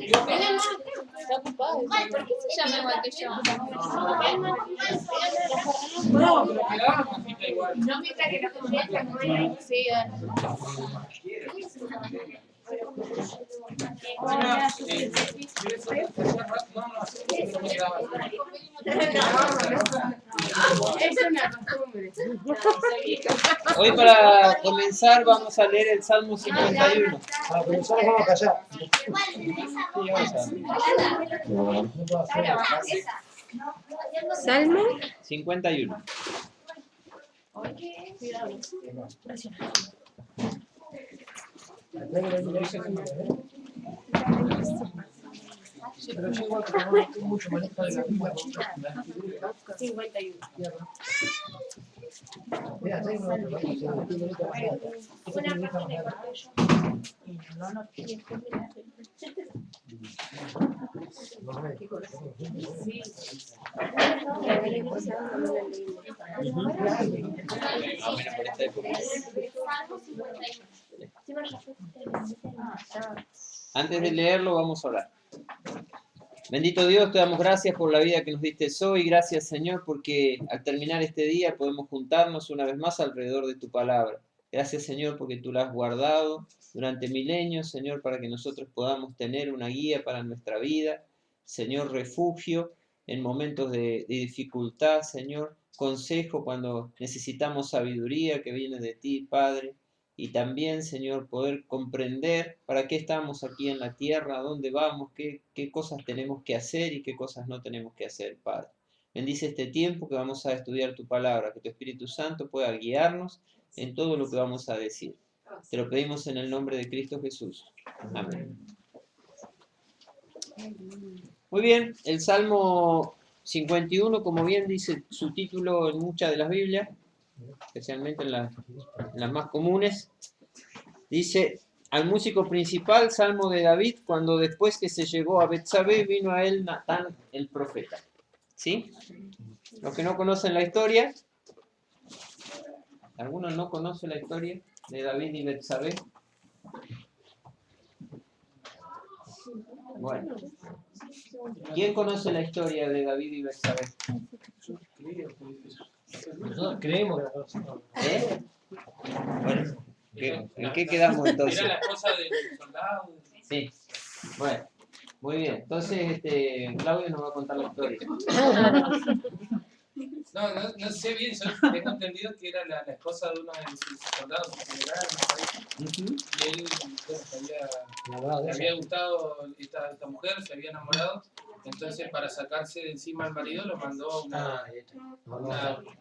Está ocupado. ¿Por qué se llama igual que yo? No, pero me daba cosita igual. No, mientras que no sí, es una costumbre. Hoy para comenzar vamos a leer el Salmo 51. Para comenzar nos vamos a callar. Salmo 51. Pero yo igual que no estoy mucho manejo de la Biblia. 51. Mira, tengo otro, ¿no? Sí, una minutita más larga. Una minutita más larga. No me- Antes de leerlo vamos a orar. Bendito Dios, te damos gracias por la vida que nos diste hoy. Gracias, Señor, porque al terminar este día podemos juntarnos una vez más alrededor de tu palabra. Gracias, Señor, porque tú la has guardado durante milenios, Señor, para que nosotros podamos tener una guía para nuestra vida. Señor, refugio en momentos de dificultad, Señor. Consejo cuando necesitamos sabiduría que viene de ti, Padre. Y también, Señor, poder comprender para qué estamos aquí en la tierra, a dónde vamos, qué cosas tenemos que hacer y qué cosas no tenemos que hacer, Padre. Bendice este tiempo que vamos a estudiar tu palabra, que tu Espíritu Santo pueda guiarnos en todo lo que vamos a decir. Te lo pedimos en el nombre de Cristo Jesús. Amén. Muy bien, el Salmo 51, como bien dice su título en muchas de las Biblias, especialmente en las más comunes, dice: al músico principal, Salmo de David, cuando después que se llegó a Betsabé, vino a él Natán el profeta. ¿Sí? Los que no conocen la historia, ¿algunos no conocen la historia de David y Betsabé? Bueno, ¿quién conoce la historia de David y Betsabé? Nosotros creemos que la conocemos. ¿Eh? Bueno, ¿en qué quedamos entonces? Era la esposa del soldado. Sí, bueno, muy bien. Entonces, Claudio nos va a contar la historia. No sé bien, yo tengo entendido que era la esposa de uno de sus soldados generales, y él le había gustado esta mujer, se había enamorado, entonces para sacarse de encima al marido lo mandó a una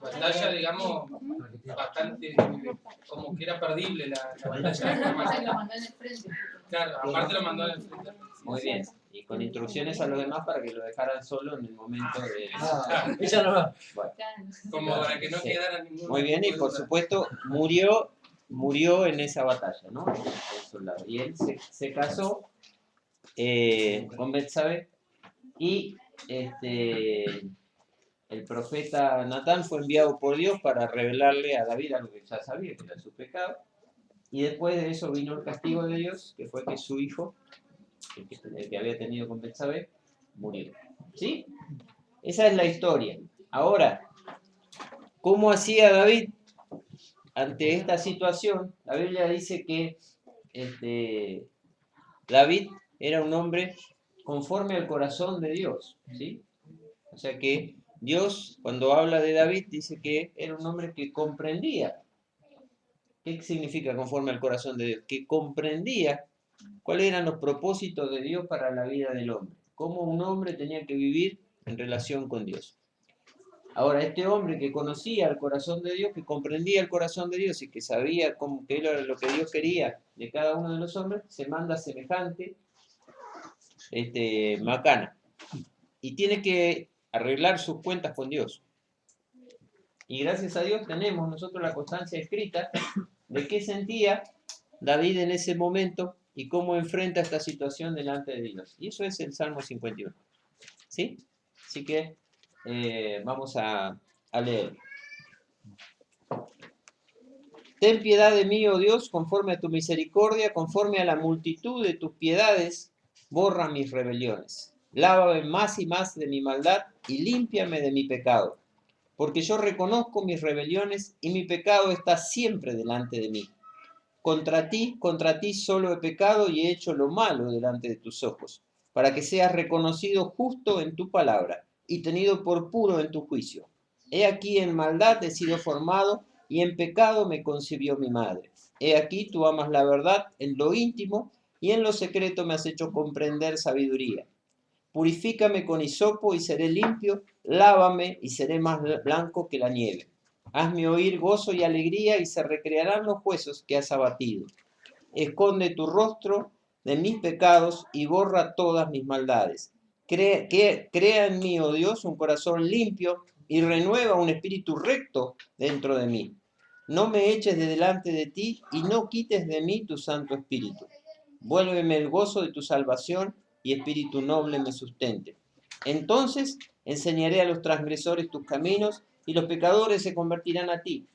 batalla, digamos, bastante, como que era perdible la batalla. Lo mandó en el frente. Claro, aparte lo mandó en el frente. Muy bien. Y con instrucciones a los demás para que lo dejaran solo en el momento de... Ella no va. Bueno, Como para que no sí. quedara ningún... Muy bien, y por supuesto murió en esa batalla, ¿no? El soldado. Y él se casó con Betsabé y el profeta Natán fue enviado por Dios para revelarle a David algo que ya sabía, que era su pecado. Y después de eso vino el castigo de Dios, que fue que su hijo, el que había tenido con Betsabé, murió. ¿Sí? Esa es la historia. Ahora, ¿cómo hacía David ante esta situación? La Biblia dice que David era un hombre conforme al corazón de Dios, ¿sí? O sea que Dios, cuando habla de David, dice que era un hombre que comprendía. ¿Qué significa conforme al corazón de Dios? Que comprendía cuáles eran los propósitos de Dios para la vida del hombre. Cómo un hombre tenía que vivir en relación con Dios. Ahora, este hombre que conocía el corazón de Dios, que comprendía el corazón de Dios y que sabía qué era lo que Dios quería de cada uno de los hombres, se manda semejante macana. Y tiene que arreglar sus cuentas con Dios. Y gracias a Dios tenemos nosotros la constancia escrita de qué sentía David en ese momento y cómo enfrenta esta situación delante de Dios. Y eso es el Salmo 51. ¿Sí? Así que vamos a leer. Ten piedad de mí, oh Dios, conforme a tu misericordia, conforme a la multitud de tus piedades, borra mis rebeliones. Lávame más y más de mi maldad y límpiame de mi pecado. Porque yo reconozco mis rebeliones y mi pecado está siempre delante de mí. Contra ti solo he pecado y he hecho lo malo delante de tus ojos, para que seas reconocido justo en tu palabra y tenido por puro en tu juicio. He aquí en maldad he sido formado y en pecado me concibió mi madre. He aquí tú amas la verdad en lo íntimo y en lo secreto me has hecho comprender sabiduría. Purifícame con hisopo y seré limpio, lávame y seré más blanco que la nieve. Hazme oír gozo y alegría y se recrearán los huesos que has abatido. Esconde tu rostro de mis pecados y borra todas mis maldades. Crea en mí, oh Dios, un corazón limpio y renueva un espíritu recto dentro de mí. No me eches de delante de ti y no quites de mí tu santo espíritu. Vuélveme el gozo de tu salvación y espíritu noble me sustente. Entonces enseñaré a los transgresores tus caminos y los pecadores se convertirán a ti.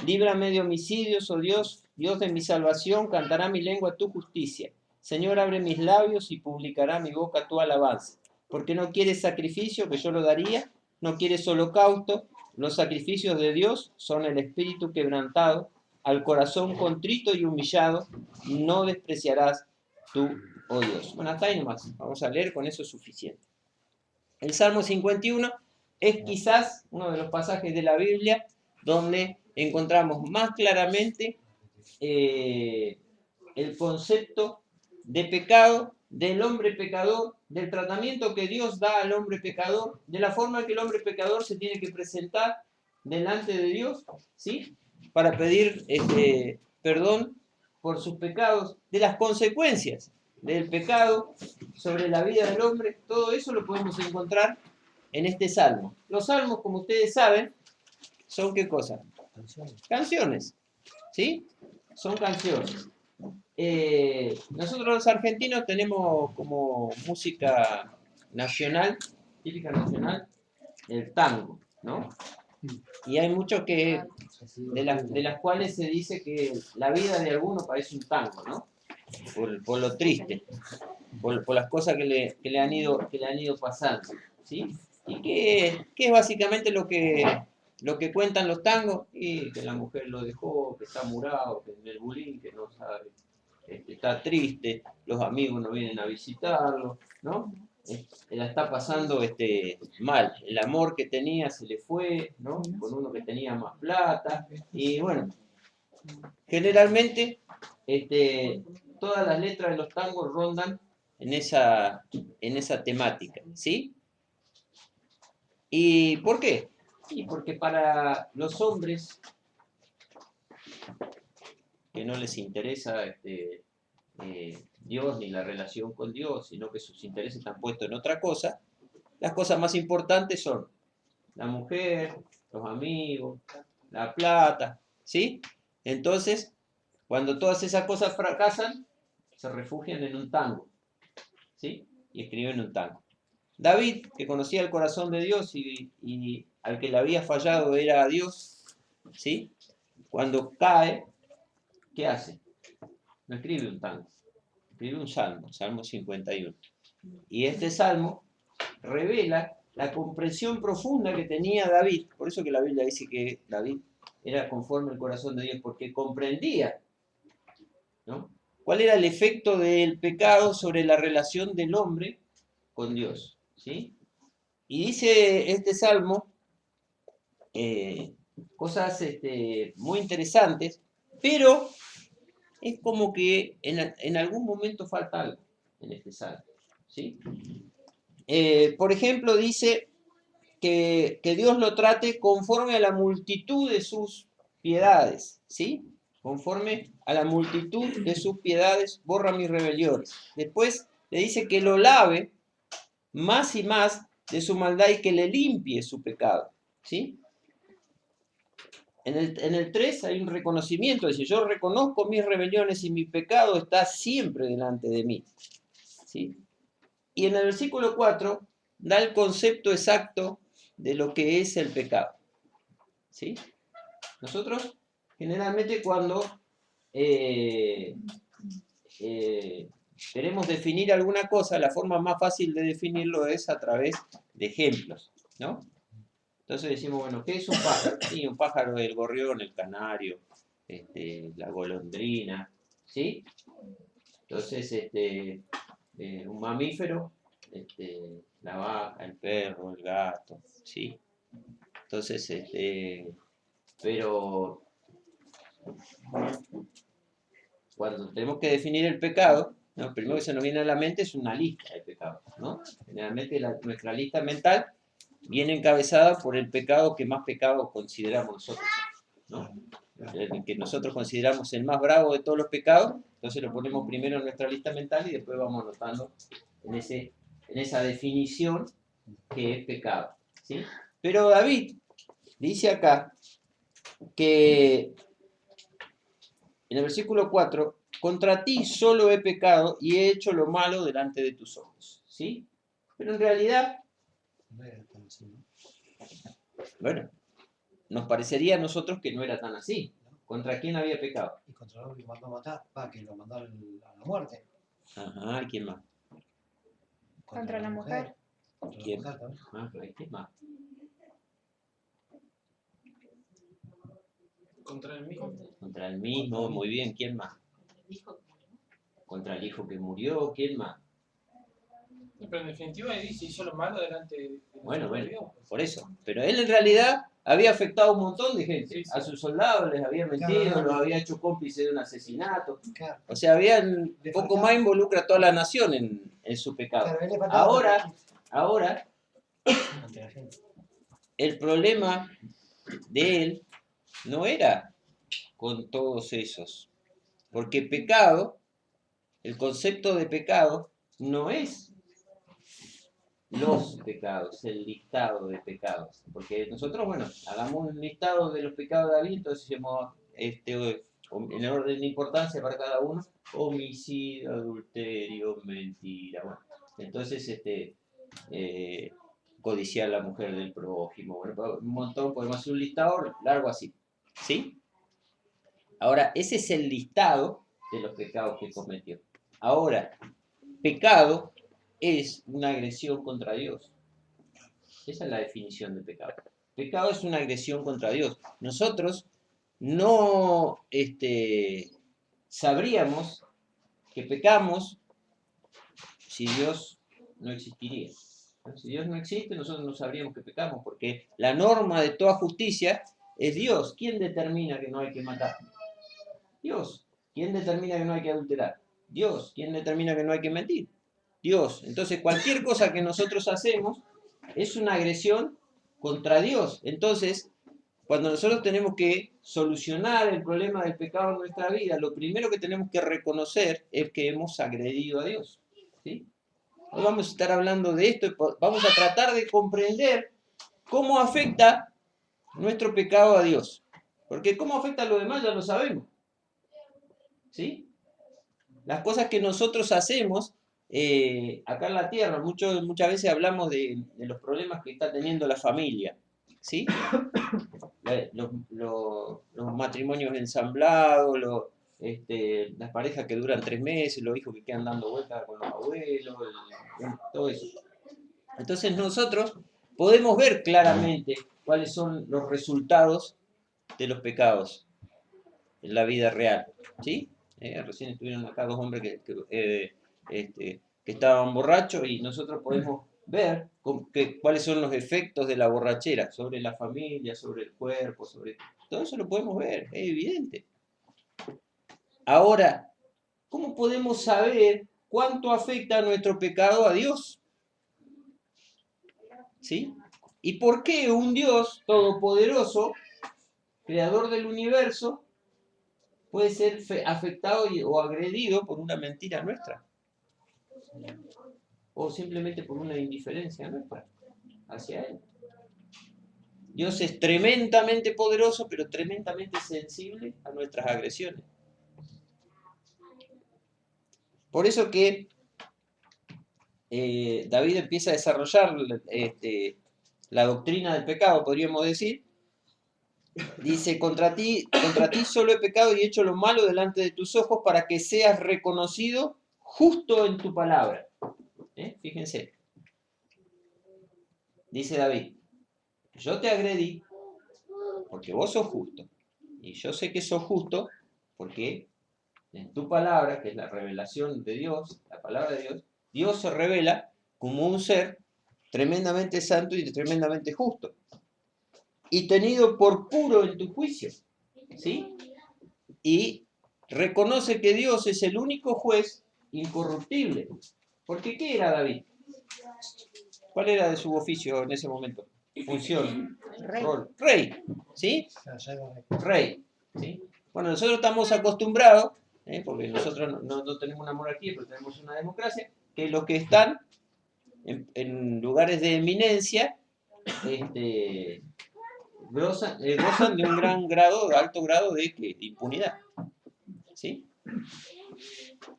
Líbrame de homicidios, oh Dios, Dios de mi salvación, cantará mi lengua tu justicia. Señor, abre mis labios y publicará mi boca tu alabanza. Porque no quieres sacrificio, que yo lo daría, no quieres holocausto. Los sacrificios de Dios son el espíritu quebrantado, al corazón contrito y humillado, no despreciarás tú, oh Dios. Bueno, hasta ahí nomás. Vamos a leer, con eso es suficiente. El Salmo 51 es quizás uno de los pasajes de la Biblia donde encontramos más claramente el concepto de pecado, del hombre pecador, del tratamiento que Dios da al hombre pecador, de la forma en que el hombre pecador se tiene que presentar delante de Dios, ¿sí? Para pedir perdón por sus pecados, de las consecuencias del pecado sobre la vida del hombre. Todo eso lo podemos encontrar en este salmo. Los salmos, como ustedes saben, son ¿qué cosa? Canciones, ¿sí? Son canciones. Nosotros los argentinos tenemos como música nacional, típica nacional, el tango, ¿no? Y hay muchos que, de las cuales se dice que la vida de alguno parece un tango, ¿no? Por lo triste, por las cosas que le han ido pasando, ¿sí? Y que es básicamente lo que cuentan los tangos, y que la mujer lo dejó, que está murado, que en el bulín, que no sabe, está triste, los amigos no vienen a visitarlo, ¿no? La está pasando mal, el amor que tenía se le fue, ¿no? Con uno que tenía más plata, y bueno, generalmente todas las letras de los tangos rondan en esa temática, ¿sí? ¿Y por qué? Y porque para los hombres que no les interesa Dios ni la relación con Dios, sino que sus intereses están puestos en otra cosa, las cosas más importantes son la mujer, los amigos, la plata, ¿sí? Entonces, cuando todas esas cosas fracasan, se refugian en un tango, ¿sí? Y escriben un tango. David, que conocía el corazón de Dios y al que le había fallado era a Dios, ¿sí? Cuando cae, ¿qué hace? No escribe un tango, escribe un salmo, Salmo 51. Y este salmo revela la comprensión profunda que tenía David, por eso que la Biblia dice que David era conforme al corazón de Dios, porque comprendía, ¿no? ¿Cuál era el efecto del pecado sobre la relación del hombre con Dios? ¿Sí? Y dice este salmo cosas muy interesantes, pero es como que en algún momento falta algo en este salmo, ¿sí? Por ejemplo, dice que Dios lo trate conforme a la multitud de sus piedades, ¿sí? Conforme a la multitud de sus piedades, borra mis rebeliones. Después le dice que lo lave más y más de su maldad y que le limpie su pecado, ¿sí? En el 3 hay un reconocimiento, dice, yo reconozco mis rebeliones y mi pecado está siempre delante de mí, ¿sí? Y en el versículo 4 da el concepto exacto de lo que es el pecado, ¿sí? Nosotros generalmente cuando queremos definir alguna cosa, la forma más fácil de definirlo es a través de ejemplos, ¿no? Entonces decimos, bueno, ¿qué es un pájaro? Sí, un pájaro es el gorrión, el canario, la golondrina, ¿sí? Entonces, un mamífero, la vaca, el perro, el gato, ¿sí? Entonces, pero cuando tenemos que definir el pecado, ¿no? Primero que se nos viene a la mente es una lista de pecados, ¿no? Generalmente nuestra lista mental viene encabezada por el pecado que más pecado consideramos nosotros, ¿no? El que nosotros consideramos el más bravo de todos los pecados, entonces lo ponemos primero en nuestra lista mental y después vamos anotando en esa definición que es pecado, ¿sí? Pero David dice acá que en el versículo 4, contra ti solo he pecado y he hecho lo malo delante de tus ojos, ¿sí? Pero en realidad, bueno, nos parecería a nosotros que no era tan así. ¿Contra quién había pecado? Y contra el hombre que mandó a matar, que lo mandó a la muerte. Ajá, ¿y quién más? Contra la mujer. Contra ¿Quién? la mujer también. Ah, ¿quién más? Contra el mismo. Contra el mismo, muy bien, ¿quién más? Contra el hijo que murió, ¿quién más? Pero en definitiva ahí dice, hizo lo malo delante de Bueno, Dios. por eso. Pero él en realidad había afectado a un montón de gente. Sí, sí. A sus soldados les había mentido, Claro. los había hecho cómplices de un asesinato. Claro, O sea, un Le poco faltaba- más involucra a toda la nación en su pecado. claro, a él le faltaba Ahora, ante la gente. el problema de él no era con todos esos. Porque pecado, el concepto de pecado, no es los pecados, el listado de pecados. Porque nosotros, bueno, hagamos un listado de los pecados de David, entonces hacemos en orden de importancia para cada uno: homicidio, adulterio, mentira. Bueno, entonces, codiciar a la mujer del prójimo. Bueno, un montón, podemos hacer un listado largo así, ¿sí? Ahora, ese es el listado de los pecados que cometió. Ahora, pecado es una agresión contra Dios. Esa es la definición de pecado. Pecado es una agresión contra Dios. Nosotros no sabríamos que pecamos si Dios no existiría. Si Dios no existe, nosotros no sabríamos que pecamos, porque la norma de toda justicia es Dios. ¿Quién determina que no hay que matar? Dios. ¿Quién determina que no hay que adulterar? Dios. ¿Quién determina que no hay que mentir? Dios. Entonces, cualquier cosa que nosotros hacemos es una agresión contra Dios. Entonces, cuando nosotros tenemos que solucionar el problema del pecado en nuestra vida, lo primero que tenemos que reconocer es que hemos agredido a Dios, ¿sí? Hoy vamos a estar hablando de esto y vamos a tratar de comprender cómo afecta nuestro pecado a Dios. Porque cómo afecta a lo demás ya lo sabemos, ¿sí? Las cosas que nosotros hacemos acá en la tierra, muchas veces hablamos de los problemas que está teniendo la familia, ¿sí? Los matrimonios ensamblados, las parejas que duran 3 meses, los hijos que quedan dando vueltas con los abuelos, todo eso. Entonces nosotros podemos ver claramente cuáles son los resultados de los pecados en la vida real, ¿sí? Recién estuvieron acá 2 hombres que estaban borrachos y nosotros podemos ver cuáles son los efectos de la borrachera sobre la familia, sobre el cuerpo, sobre todo eso lo podemos ver, es evidente. Ahora, ¿cómo podemos saber cuánto afecta nuestro pecado a Dios? ¿Sí? ¿Y por qué un Dios todopoderoso, creador del universo, puede ser afectado o agredido por una mentira nuestra? O simplemente por una indiferencia nuestra hacia Él. Dios es tremendamente poderoso, pero tremendamente sensible a nuestras agresiones. Por eso que David empieza a desarrollar la doctrina del pecado, podríamos decir. Dice, contra ti solo he pecado y he hecho lo malo delante de tus ojos para que seas reconocido justo en tu palabra. Fíjense. Dice David, yo te agredí porque vos sos justo. Y yo sé que sos justo porque en tu palabra, que es la revelación de Dios, la palabra de Dios, Dios se revela como un ser tremendamente santo y tremendamente justo. Y tenido por puro en tu juicio. ¿Sí? Y reconoce que Dios es el único juez incorruptible. Porque ¿qué era David? ¿Cuál era de su oficio en ese momento? Función, rol. Rey, ¿sí? Rey, ¿sí? Bueno, nosotros estamos acostumbrados, porque nosotros no tenemos una monarquía, pero tenemos una democracia, que los que están en lugares de eminencia gozan de un gran grado, alto grado de impunidad. ¿Sí?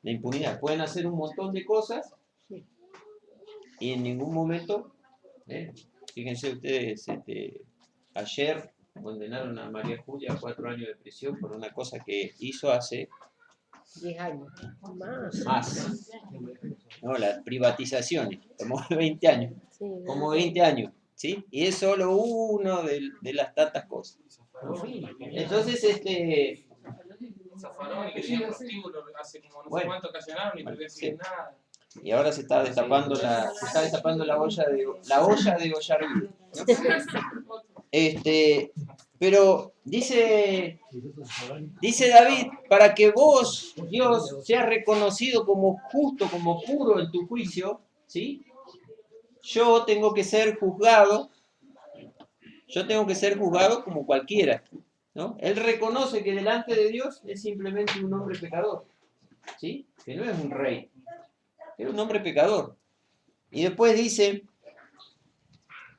De impunidad. Pueden hacer un montón de cosas y en ningún momento, fíjense ustedes, ayer condenaron a María Julia a 4 años de prisión por una cosa que hizo hace 10 años. más. No, las privatizaciones, como 20 años. Sí, Como 20 años. ¿Sí? Y es solo uno de las tantas cosas. Entonces, Zafarón y que tenía prostíbulo hace como no sé cuánto ocasionaron y todavía no siguen nada. Y ahora se está destapando la olla de Ollarvide, ¿no? Pero dice David, para que vos, Dios, seas reconocido como justo, como puro en tu juicio, ¿sí? Yo tengo que ser juzgado como cualquiera, ¿no? Él reconoce que delante de Dios es simplemente un hombre pecador, ¿sí? Que no es un rey, es un hombre pecador. Y después dice,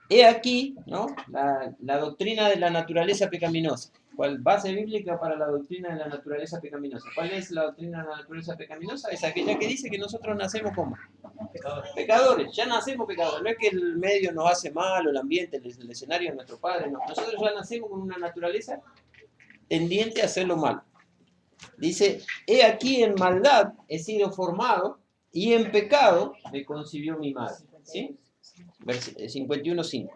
he aquí, ¿no? La doctrina de la naturaleza pecaminosa. ¿Cuál base bíblica para la doctrina de la naturaleza pecaminosa? ¿Cuál es la doctrina de la naturaleza pecaminosa? Es aquella que dice que nosotros nacemos como pecadores, ya nacemos pecadores. No es que el medio nos hace mal, o el ambiente, el escenario de nuestro padre, no. Nosotros ya nacemos con una naturaleza tendiente a hacer lo malo. Dice, he aquí en maldad he sido formado y en pecado me concibió mi madre. ¿Sí? 51:5.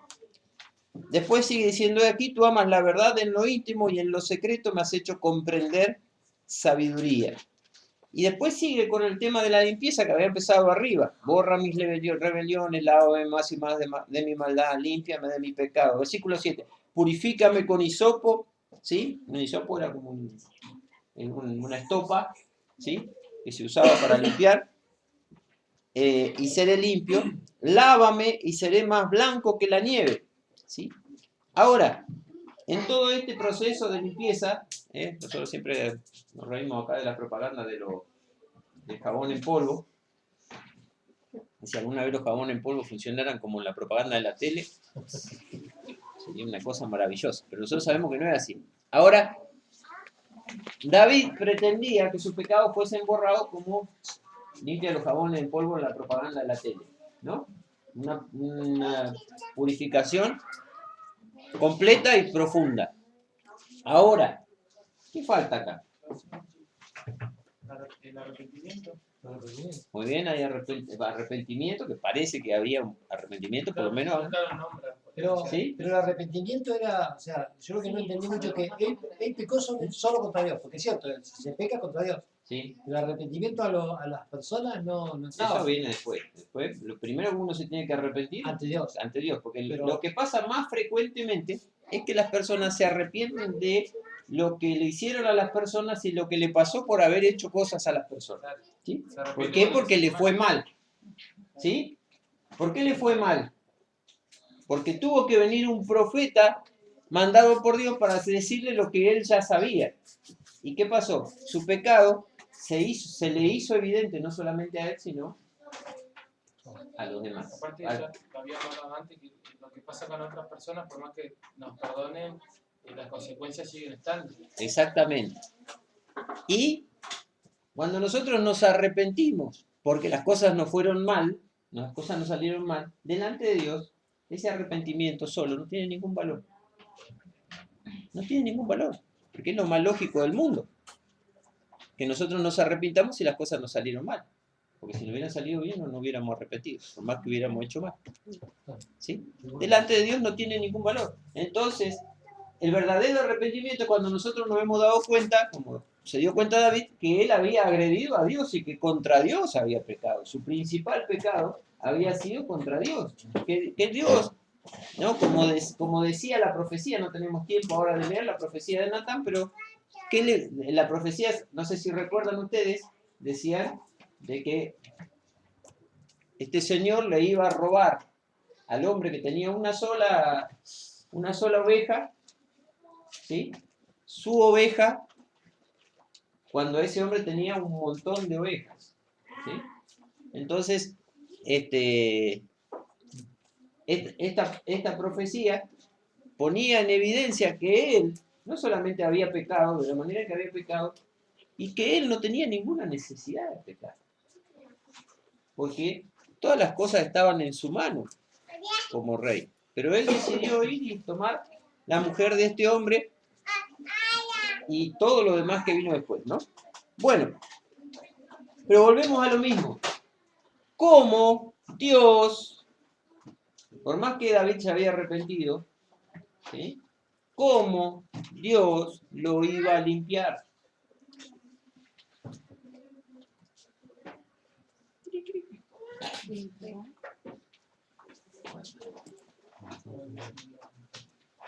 Después sigue diciendo, de aquí tú amas la verdad en lo íntimo y en lo secreto me has hecho comprender sabiduría. Y después sigue con el tema de la limpieza que había empezado arriba. Borra mis rebeliones, lávame más y más de mi maldad, límpiame de mi pecado. Versículo 7. Purifícame con hisopo, ¿sí? Un hisopo era como una estopa, ¿sí? Que se usaba para limpiar. Y seré limpio. Lávame y seré más blanco que la nieve, ¿sí? Ahora, en todo este proceso de limpieza, nosotros siempre nos reímos acá de la propaganda del jabón en polvo. Si alguna vez los jabones en polvo funcionaran como la propaganda de la tele, sería una cosa maravillosa. Pero nosotros sabemos que no es así. Ahora, David pretendía que sus pecados fuesen borrados como limpia los jabones en polvo en la propaganda de la tele, ¿no? Una purificación completa y profunda. Ahora, ¿qué falta acá? El arrepentimiento. Muy bien, hay arrepentimiento, que parece que había un arrepentimiento, por lo menos. Pero, ¿Sí? pero el arrepentimiento era, o sea, yo lo que no entendí mucho es que él pecó solo contra Dios, porque es cierto, se peca contra Dios. Sí. El arrepentimiento a las personas no estaba. Eso viene después. Lo primero que uno se tiene que arrepentir Ante Dios. Ante Dios, porque Pero lo que pasa más frecuentemente es que las personas se arrepienten de lo que le hicieron a las personas y lo que le pasó por haber hecho cosas a las personas. ¿Sí? ¿Por qué? Porque le fue mal. ¿Sí? ¿Por qué le fue mal? Porque tuvo que venir un profeta mandado por Dios para decirle lo que él ya sabía. ¿Y qué pasó? Su pecado se le hizo evidente no solamente a él, sino a los demás. Aparte, ya lo había hablado antes, que lo que pasa con otras personas, por más que nos perdonen, las consecuencias siguen estando. Exactamente. Y cuando nosotros nos arrepentimos porque las cosas no fueron mal, las cosas no salieron mal, delante de Dios, ese arrepentimiento solo no tiene ningún valor. No tiene ningún valor, porque es lo más lógico del mundo. Que nosotros nos arrepintamos si las cosas no salieron mal. Porque si no hubiera salido bien no hubiéramos repetido, por más que hubiéramos hecho mal. ¿Sí? Delante de Dios no tiene ningún valor. Entonces, el verdadero arrepentimiento es cuando nosotros nos hemos dado cuenta, como se dio cuenta David, que él había agredido a Dios y que contra Dios había pecado. Su principal pecado había sido contra Dios. Que Dios, ¿no? Como decía la profecía, no tenemos tiempo ahora de leer la profecía de Natán, pero la profecía, no sé si recuerdan ustedes, decían de que este señor le iba a robar al hombre que tenía una sola oveja, ¿sí? Su oveja, cuando ese hombre tenía un montón de ovejas, ¿sí? Entonces, esta profecía ponía en evidencia que él no solamente había pecado de la manera que había pecado, y que él no tenía ninguna necesidad de pecar, porque todas las cosas estaban en su mano como rey. Pero él decidió ir y tomar la mujer de este hombre y todo lo demás que vino después, ¿no? Bueno, pero volvemos a lo mismo. ¿Cómo Dios, por más que David se había arrepentido, ¿sí? ¿Cómo Dios lo iba a limpiar?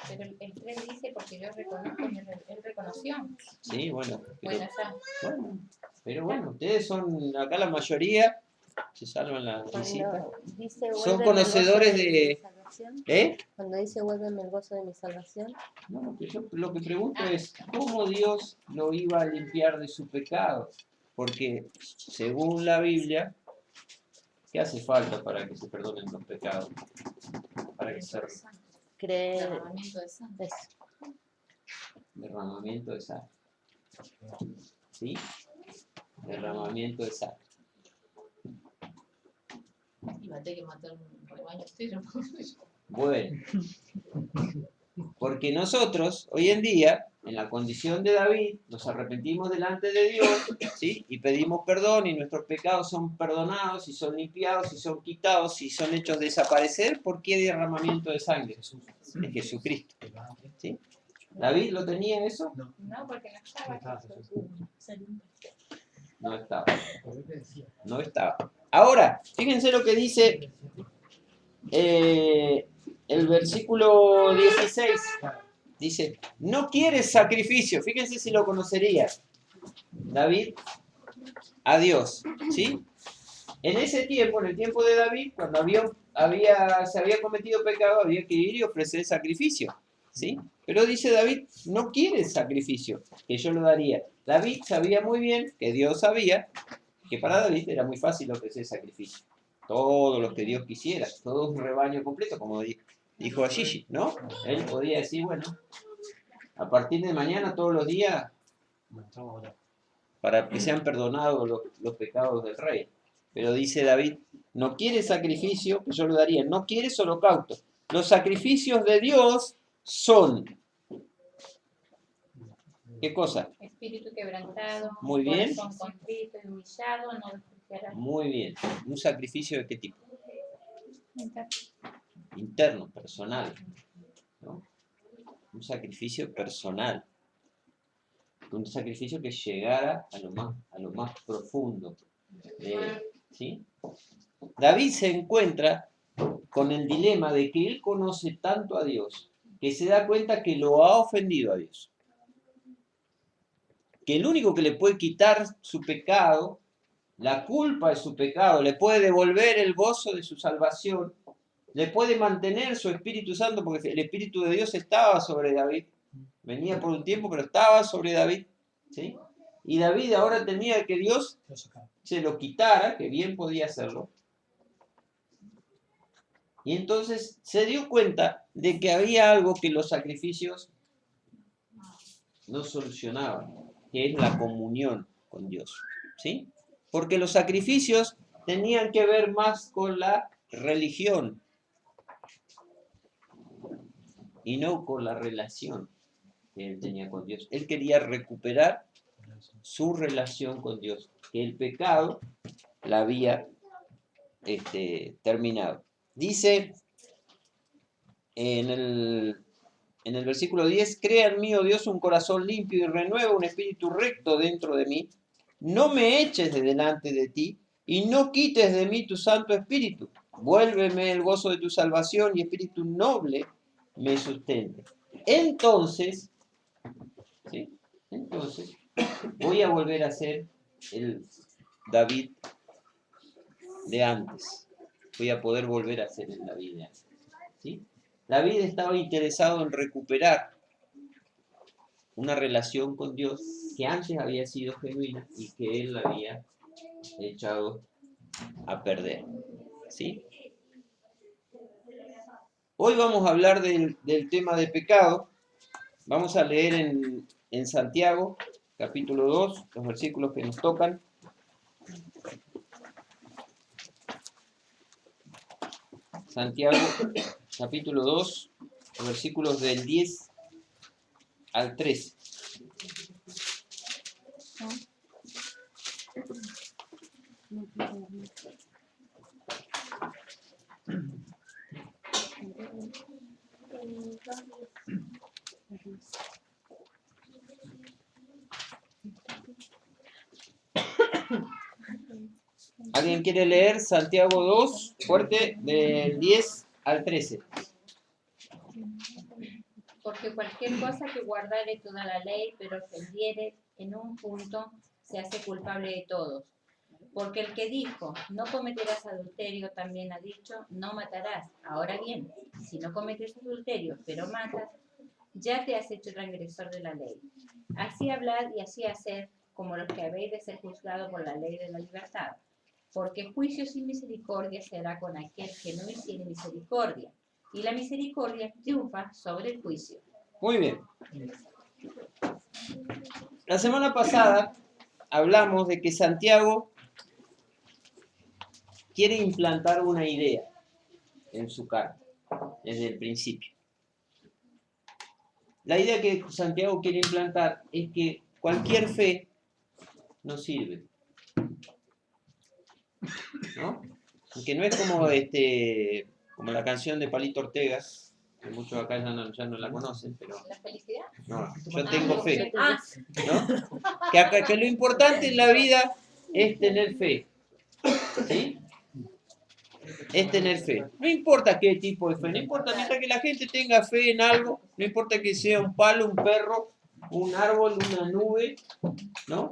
Pero el 3 dice, porque yo reconozco, él reconoció. Sí, bueno. Bueno, ya. Pero bueno, ustedes son, acá la mayoría, se salvan la visita. Dice, Son "Vuélveme el conocedores gozo de... mi salvación". ¿Eh? Cuando dice vuélveme el gozo de mi salvación. No, yo lo que pregunto es, ¿cómo Dios lo iba a limpiar de su pecado? Porque, según la Biblia, ¿qué hace falta para que se perdonen los pecados? Para que se Creer. Derramamiento de sangre. Eso. derramamiento de sangre. ¿Sí? Derramamiento de sangre. Y va a tener que matar un rebaño entero. Bueno, porque nosotros, hoy en día, en la condición de David, nos arrepentimos delante de Dios, ¿sí? Y pedimos perdón y nuestros pecados son perdonados y son limpiados y son quitados y son hechos desaparecer. ¿Por qué derramamiento de sangre? De Jesucristo, ¿sí? ¿David lo tenía eso? No, porque no estaba. No estaba. No estaba. Ahora, fíjense lo que dice el versículo 16. Dice, no quieres sacrificio. Fíjense si lo conocería David a Dios, ¿sí? En ese tiempo, en el tiempo de David, cuando se había cometido pecado, había que ir y ofrecer sacrificio, ¿sí? Pero dice David, no quieres sacrificio, que yo lo daría. David sabía muy bien, que Dios sabía, que para David era muy fácil ofrecer sacrificio. Todo lo que Dios quisiera, todo un rebaño completo, como dijo Ashishi, ¿no? Él podía decir, bueno, a partir de mañana, todos los días, para que sean perdonados los pecados del rey. Pero dice David, no quiere sacrificio, que yo lo daría, no quieres holocausto. Los sacrificios de Dios son, ¿qué cosa? Espíritu quebrantado, Muy bien. corazón contrito y humillado, no despreciarás. Muy bien. ¿Un sacrificio de qué tipo? Interno, personal, ¿no? Un sacrificio personal. Un sacrificio que llegara a lo más profundo de él, ¿sí? David se encuentra con el dilema de que él conoce tanto a Dios que se da cuenta que lo ha ofendido a Dios. Que el único que le puede quitar su pecado, la culpa de su pecado, le puede devolver el gozo de su salvación, le puede mantener su Espíritu Santo, porque el Espíritu de Dios estaba sobre David, venía por un tiempo, pero estaba sobre David, ¿sí? Y David ahora tenía que Dios se lo quitara, que bien podía hacerlo, y entonces se dio cuenta de que había algo que los sacrificios no solucionaban, que es la comunión con Dios, ¿sí? Porque los sacrificios tenían que ver más con la religión y no con la relación que él tenía con Dios. Él quería recuperar su relación con Dios, que el pecado la había terminado. Dice en el versículo 10, crea en mí, oh Dios, un corazón limpio y renueva un espíritu recto dentro de mí. No me eches de delante de ti y no quites de mí tu santo espíritu. Vuélveme el gozo de tu salvación y espíritu noble me sustente. Entonces, ¿sí? Entonces, voy a volver a ser el David de antes. Voy a poder volver a ser el David de antes. ¿Sí? David estaba interesado en recuperar una relación con Dios que antes había sido genuina y que él la había echado a perder. ¿Sí? Hoy vamos a hablar del tema de pecado. Vamos a leer en Santiago, capítulo 2, los versículos que nos tocan. Santiago, capítulo 2, los versículos del 10 al 13. ¿Alguien quiere leer Santiago 2, fuerte, del 10 al 13? Porque cualquier cosa que guardare toda la ley, pero ofendiere en un punto, se hace culpable de todos. Porque el que dijo, no cometerás adulterio, también ha dicho, no matarás. Ahora bien, si no cometes adulterio, pero matas, ya te has hecho transgresor de la ley. Así hablad y así haced, como los que habéis de ser juzgados por la ley de la libertad. Porque juicio sin misericordia será con aquel que no hiciere misericordia. Y la misericordia triunfa sobre el juicio. Muy bien. La semana pasada hablamos de que Santiago quiere implantar una idea en su carta, desde el principio. La idea que Santiago quiere implantar es que cualquier fe no sirve, ¿no? Que no es como la canción de Palito Ortega, que muchos acá ya no la conocen, pero ¿La felicidad? no, yo tengo fe, Ah, ¿no? Que lo importante en la vida es tener fe, ¿sí? Es tener fe. No importa qué tipo de fe, no importa, mientras que la gente tenga fe en algo, no importa que sea un palo, un perro, un árbol, una nube, ¿no?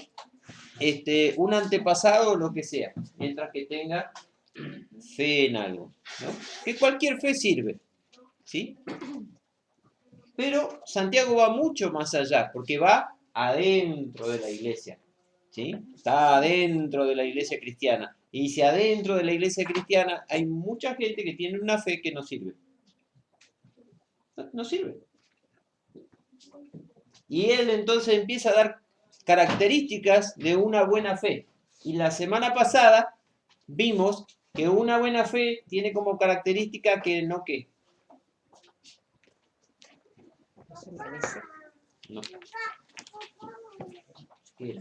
Un antepasado, lo que sea, mientras que tenga fe en algo, ¿no? Que cualquier fe sirve, ¿sí? Pero Santiago va mucho más allá, porque va adentro de la iglesia, ¿sí? Está adentro de la iglesia cristiana. Y si adentro de la iglesia cristiana hay mucha gente que tiene una fe que no sirve. No sirve. Y él entonces empieza a dar características de una buena fe. Y la semana pasada vimos que una buena fe tiene como característica que no ¿qué? No. ¿Qué?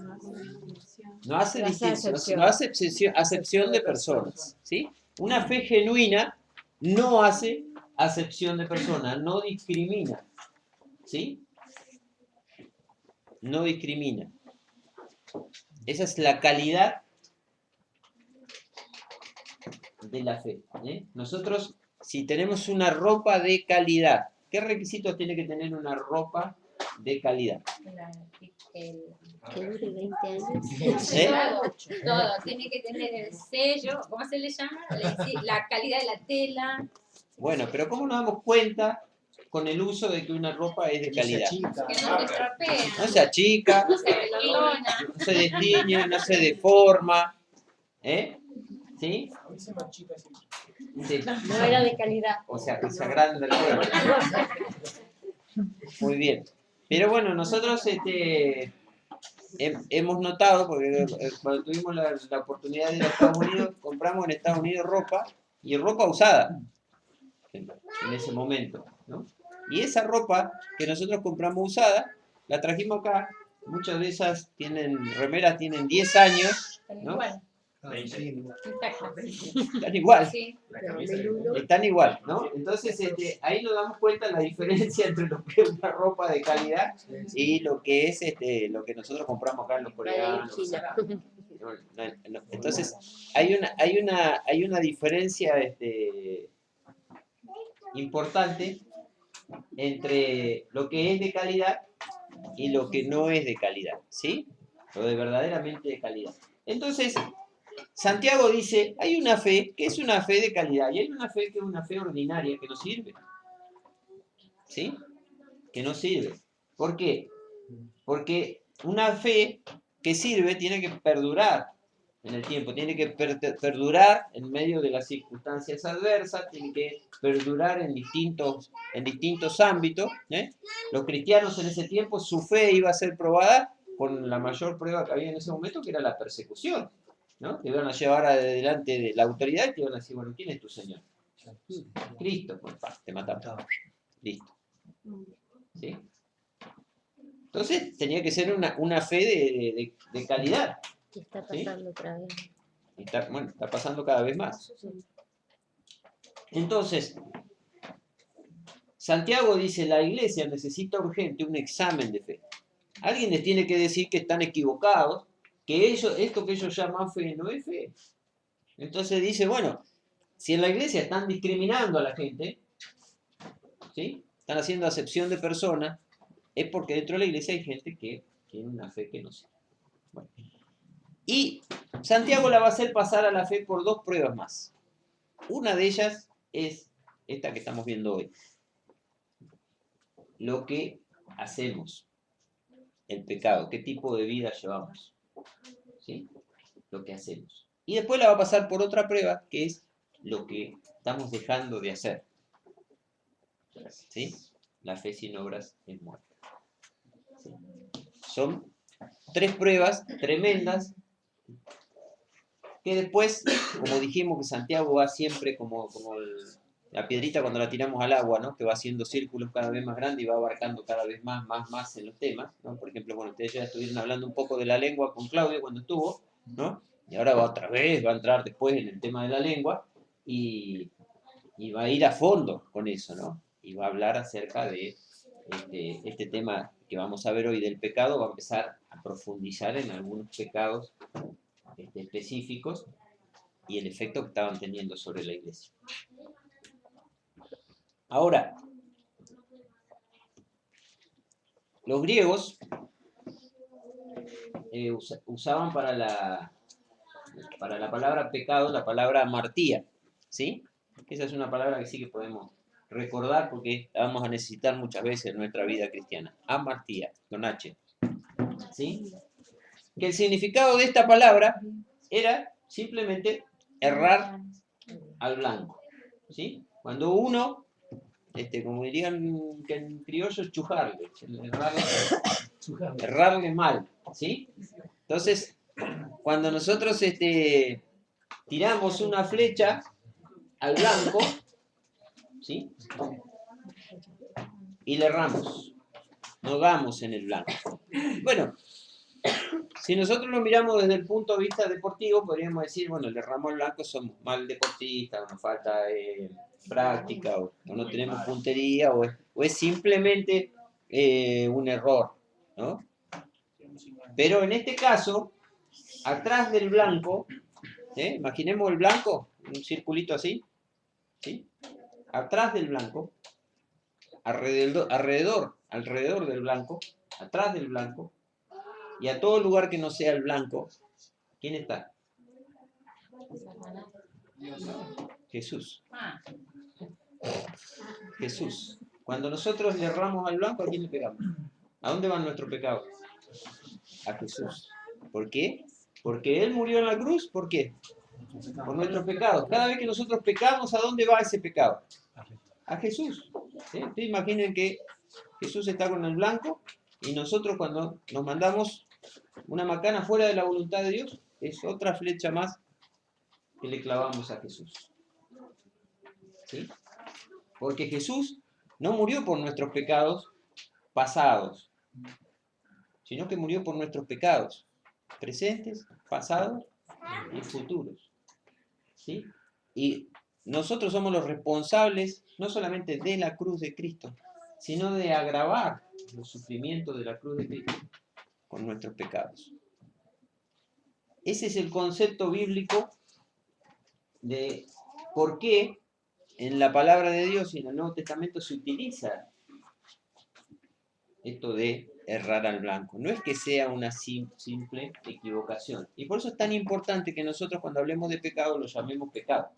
No hace distinción, no hace acepción de personas, ¿sí? Una fe genuina no hace acepción de personas, no discrimina, ¿sí? No discrimina. Esa es la calidad de la fe, ¿eh? Nosotros, si tenemos una ropa de calidad, ¿qué requisitos tiene que tener una ropa de calidad? Que dure 20 años. ¿Eh? Todo. Tiene que tener el sello, ¿cómo se le llama? La calidad de la tela. Bueno, pero ¿cómo nos damos cuenta con el uso de que una ropa es de calidad? Que no se estropea. No se achica, No se relona. no se destiñe, no se deforma, ¿eh? ¿Sí? Sí. No era de calidad. O sea, que se agranda el cuerpo. Muy bien. Pero bueno, nosotros hemos notado, porque cuando tuvimos la oportunidad de ir a Estados Unidos, compramos en Estados Unidos ropa, y ropa usada en ese momento, ¿no? Y esa ropa que nosotros compramos usada, la trajimos acá, muchas de esas remeras tienen 10 años, ¿no? Sí, Están igual. Sí, Están igual, ¿no? Entonces, ahí nos damos cuenta de la diferencia entre lo que es una ropa de calidad y lo que es lo que nosotros compramos acá en los coreanos. Entonces, hay una diferencia importante entre lo que es de calidad y lo que no es de calidad, ¿sí? Lo de verdaderamente de calidad. Entonces, Santiago dice, hay una fe que es una fe de calidad y hay una fe que es una fe ordinaria que no sirve. ¿Sí? Que no sirve. ¿Por qué? Porque una fe que sirve tiene que perdurar en el tiempo, tiene que perdurar en medio de las circunstancias adversas, tiene que perdurar en distintos ámbitos. Los cristianos en ese tiempo, su fe iba a ser probada con la mayor prueba que había en ese momento, que era la persecución. ¿No? Te iban a llevar adelante de la autoridad y te iban a decir, bueno, ¿quién es tu Señor? Cristo, pues, te matamos. Listo. ¿Sí? Entonces tenía que ser una fe de calidad. ¿Qué está pasando otra vez? Y está pasando cada vez más. Entonces, Santiago dice, la iglesia necesita urgente un examen de fe. Alguien les tiene que decir que están equivocados, que esto que ellos llaman fe no es fe. Entonces dice, bueno, si en la iglesia están discriminando a la gente, ¿sí? Están haciendo acepción de personas, es porque dentro de la iglesia hay gente que tiene una fe que no sirve. Bueno. Y Santiago la va a hacer pasar a la fe por dos pruebas más. Una de ellas es esta que estamos viendo hoy. Lo que hacemos, el pecado, qué tipo de vida llevamos. ¿Sí? Lo que hacemos. Y después la va a pasar por otra prueba, que es lo que estamos dejando de hacer. ¿Sí? La fe sin obras es muerta. ¿Sí? Son tres pruebas tremendas que después, como dijimos que Santiago va siempre como la piedrita cuando la tiramos al agua, ¿no? Que va haciendo círculos cada vez más grandes y va abarcando cada vez más en los temas, ¿no? Por ejemplo, bueno, ustedes ya estuvieron hablando un poco de la lengua con Claudio cuando estuvo, ¿no? Y ahora otra vez va a entrar después en el tema de la lengua y va a ir a fondo con eso, ¿no? Y va a hablar acerca de este tema que vamos a ver hoy del pecado, va a empezar a profundizar en algunos pecados específicos y el efecto que estaban teniendo sobre la iglesia. Ahora, los griegos usaban para la palabra pecado la palabra amartía, ¿sí? Esa es una palabra que sí que podemos recordar porque la vamos a necesitar muchas veces en nuestra vida cristiana. Amartía, con H, ¿sí? Que el significado de esta palabra era simplemente errar al blanco, ¿sí? Cuando uno, como dirían que en criollo, chujarle, errarle mal, ¿sí? Entonces, cuando nosotros tiramos una flecha al blanco, ¿sí? Y le erramos, no damos en el blanco. Bueno, si nosotros lo miramos desde el punto de vista deportivo, podríamos decir, bueno, le erramos al blanco, somos mal deportistas, o nos falta práctica, o no tenemos puntería, o es simplemente un error, ¿no? Pero en este caso, atrás del blanco, imaginemos el blanco, un circulito así, ¿sí? Atrás del blanco, alrededor del blanco, atrás del blanco, y a todo lugar que no sea el blanco, ¿quién está? Jesús. Jesús. Cuando nosotros le erramos al blanco, ¿a quién le pegamos? ¿A dónde van nuestros pecados? A Jesús. ¿Por qué? Porque Él murió en la cruz. ¿Por qué? Por nuestros pecados. Cada vez que nosotros pecamos, ¿a dónde va ese pecado? A Jesús. ¿Sí? Ustedes imaginen que Jesús está con el blanco y nosotros cuando nos mandamos una macana fuera de la voluntad de Dios, es otra flecha más que le clavamos a Jesús. ¿Sí? Porque Jesús no murió por nuestros pecados pasados, sino que murió por nuestros pecados presentes, pasados y futuros. ¿Sí? Y nosotros somos los responsables no solamente de la cruz de Cristo, sino de agravar los sufrimientos de la cruz de Cristo con nuestros pecados. Ese es el concepto bíblico de por qué en la palabra de Dios y en el Nuevo Testamento se utiliza esto de errar al blanco. No es que sea una simple equivocación. Y por eso es tan importante que nosotros cuando hablemos de pecado lo llamemos pecado,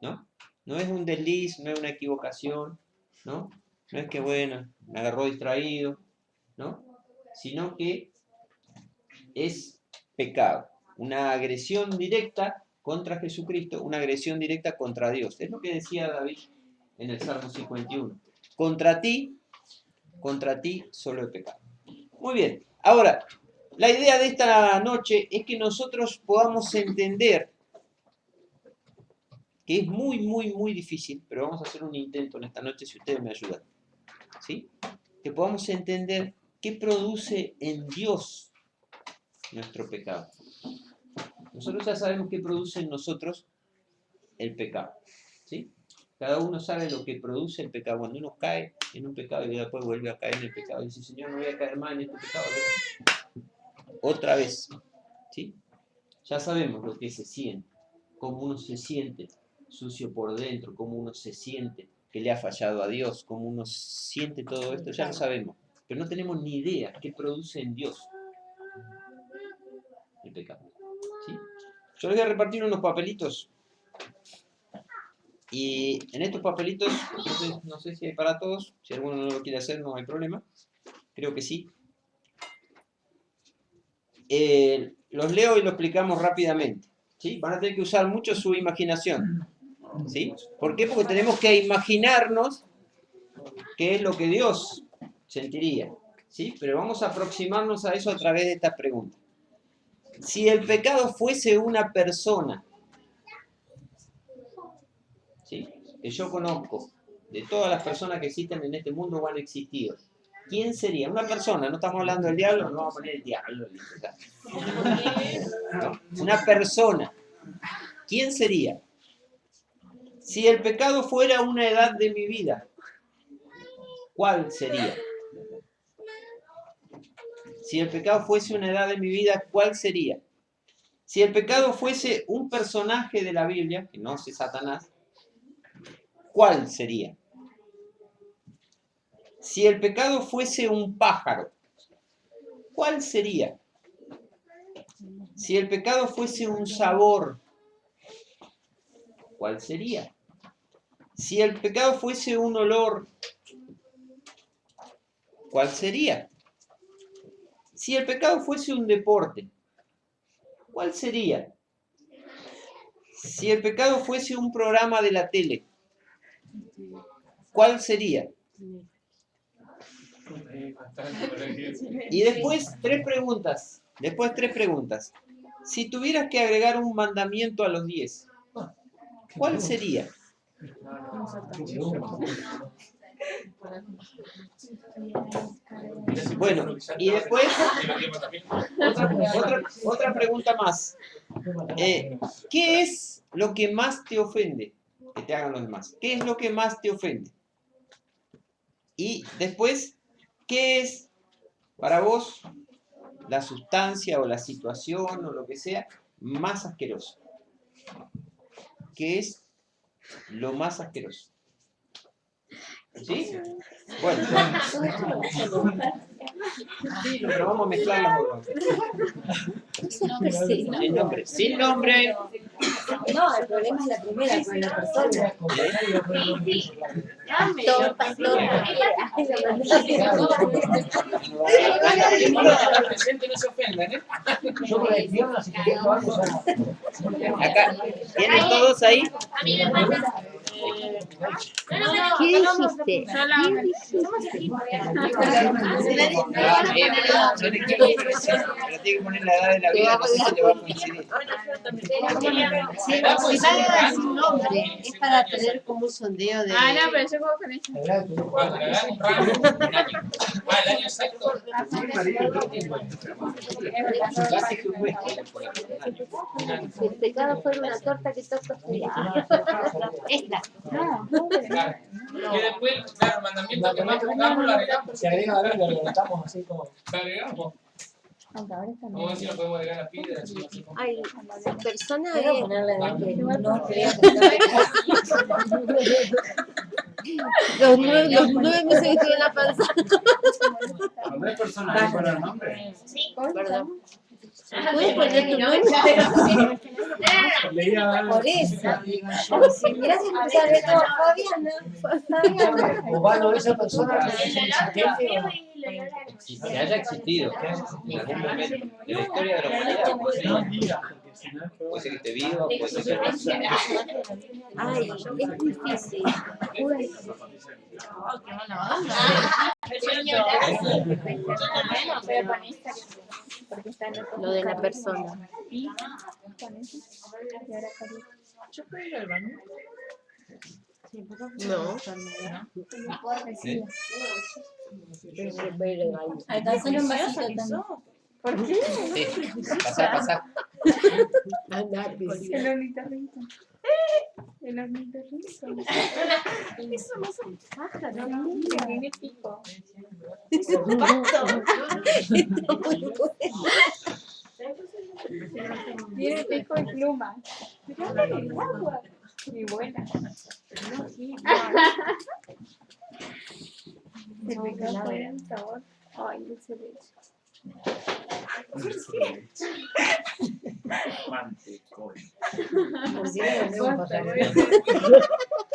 ¿no? No es un desliz, no es una equivocación, ¿no? No es que, bueno, me agarró distraído, ¿no? Sino que es pecado. Una agresión directa contra Jesucristo, una agresión directa contra Dios. Es lo que decía David en el Salmo 51. Contra ti solo he pecado. Muy bien. Ahora, la idea de esta noche es que nosotros podamos entender que es muy, muy, muy difícil, pero vamos a hacer un intento en esta noche si ustedes me ayudan. ¿Sí? Que podamos entender qué produce en Dios nuestro pecado. Nosotros ya sabemos qué produce en nosotros el pecado. ¿Sí? Cada uno sabe lo que produce el pecado. Cuando uno cae en un pecado y después vuelve a caer en el pecado, y dice, Señor, no voy a caer más en este pecado. Otra vez. ¿Sí? Ya sabemos lo que se siente, cómo uno se siente sucio por dentro, cómo uno se siente que le ha fallado a Dios, cómo uno siente todo esto, ya lo sabemos. Pero no tenemos ni idea qué produce en Dios el pecado. ¿Sí? Yo les voy a repartir unos papelitos. Y en estos papelitos, no sé si hay para todos, si alguno no lo quiere hacer no hay problema, creo que sí. Los leo y lo explicamos rápidamente. ¿Sí? Van a tener que usar mucho su imaginación. ¿Sí? ¿Por qué? Porque tenemos que imaginarnos qué es lo que Dios sentiría. ¿Sí? Pero vamos a aproximarnos a eso a través de estas preguntas. Si el pecado fuese una persona, ¿sí? Que yo conozco, de todas las personas que existen en este mundo o han existido, ¿quién sería? Una persona, no estamos hablando del diablo, no vamos a poner el diablo. ¿No? Una persona, ¿quién sería? Si el pecado fuera una edad de mi vida, ¿cuál sería? Si el pecado fuese una edad de mi vida, ¿cuál sería? Si el pecado fuese un personaje de la Biblia, que no es Satanás, ¿cuál sería? Si el pecado fuese un pájaro, ¿cuál sería? Si el pecado fuese un sabor, ¿cuál sería? Si el pecado fuese un olor, ¿cuál sería? Si el pecado fuese un deporte, ¿cuál sería? Si el pecado fuese un programa de la tele, ¿cuál sería? Y después tres preguntas. Si tuvieras que agregar un mandamiento a los 10, ¿cuál sería? Bueno, y después otra pregunta más. ¿Qué es lo que más te ofende que te hagan los demás? ¿Qué es lo que más te ofende? Y después, ¿qué es para vos la sustancia o la situación o lo que sea más asqueroso? ¿Qué es lo más asqueroso? ¿Sí? Bueno. Sí, pero vamos a mezclar las dos. Sin nombre. Sin nombre. No, el problema es la primera con la persona. La gente no se ofenda, ¿eh? Yo con el guión hace 500 años ya. Acá. ¿Tienen todos ahí? ¿Qué dijiste? No le quiero impresionar, pero tiene que poner la edad de la vida, no sé si le va a coincidir. Si va a dar su nombre, es para tener como un sondeo de... Ah, no, pero yo juego con ella. Cuando le hagan un rango, un año. Ah, el año exacto. Si el pecado fuera una torta, ¿qué torta sería? Esta. No, Claro. Que después, claro, el mandamiento que más pongamos lo agregamos. Se agrega algo, lo levantamos así como. Lo agregamos. Vamos a ver si nos podemos agregar las piedras. Así, así como. Hay personas Quiero ahí. ponerle de que no creo Los 9 meses que estuve en la panza. Cuando hay personas ahí con el nombre, Perdón. ¿Puedes poner tu nombre? leía por eso. Si mirás si empieza a ver todo Fabiana. O bueno, esa persona que es inexistente o. Que haya existido en algún momento de la historia de la humanidad. no digas, porque si no, Puede ser que esté vivo, puede ser que no. Ay, es difícil. Lo de la persona. ¿Yo puedo ir al baño? No. Sí. Alcanzar un vasito también. Sí. Pasá. el ornitorrinco. El ornitorrinco. Eso no es un pájaro, ¿no? Tiene pico. Tiene pico y pluma. Mirá el agua. Y buena. El pecado fue un sabor. Ay, dulce de leche.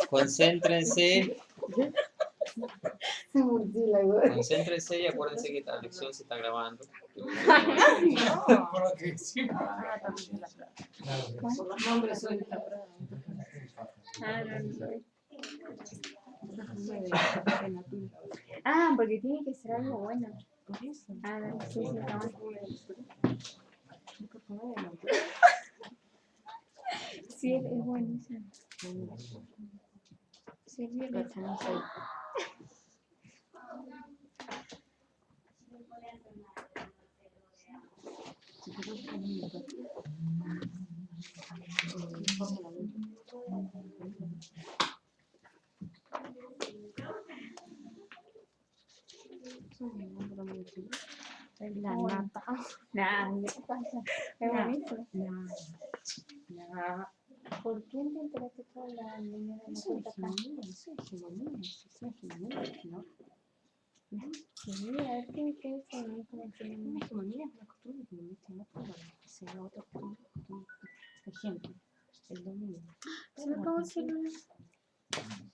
Concéntrense y acuérdense que esta lección se está grabando. Por lo que decimos. Por los nombres soy la Ah, ah, porque tiene que ser algo bueno. Por eso. Ah, no, sí, estamos. Sí, es buenísimo. Sí, es bien. La nata. Nah, ¿qué pasa? Es buenísimo. ¿Por qué te enteraste toda la niña de la cuenta acá? Sí, a ver qué es eso, como que una hegemonía es una costumbre que no se da otra costumbre. Por ejemplo, el dominio. Se me acabó el celular.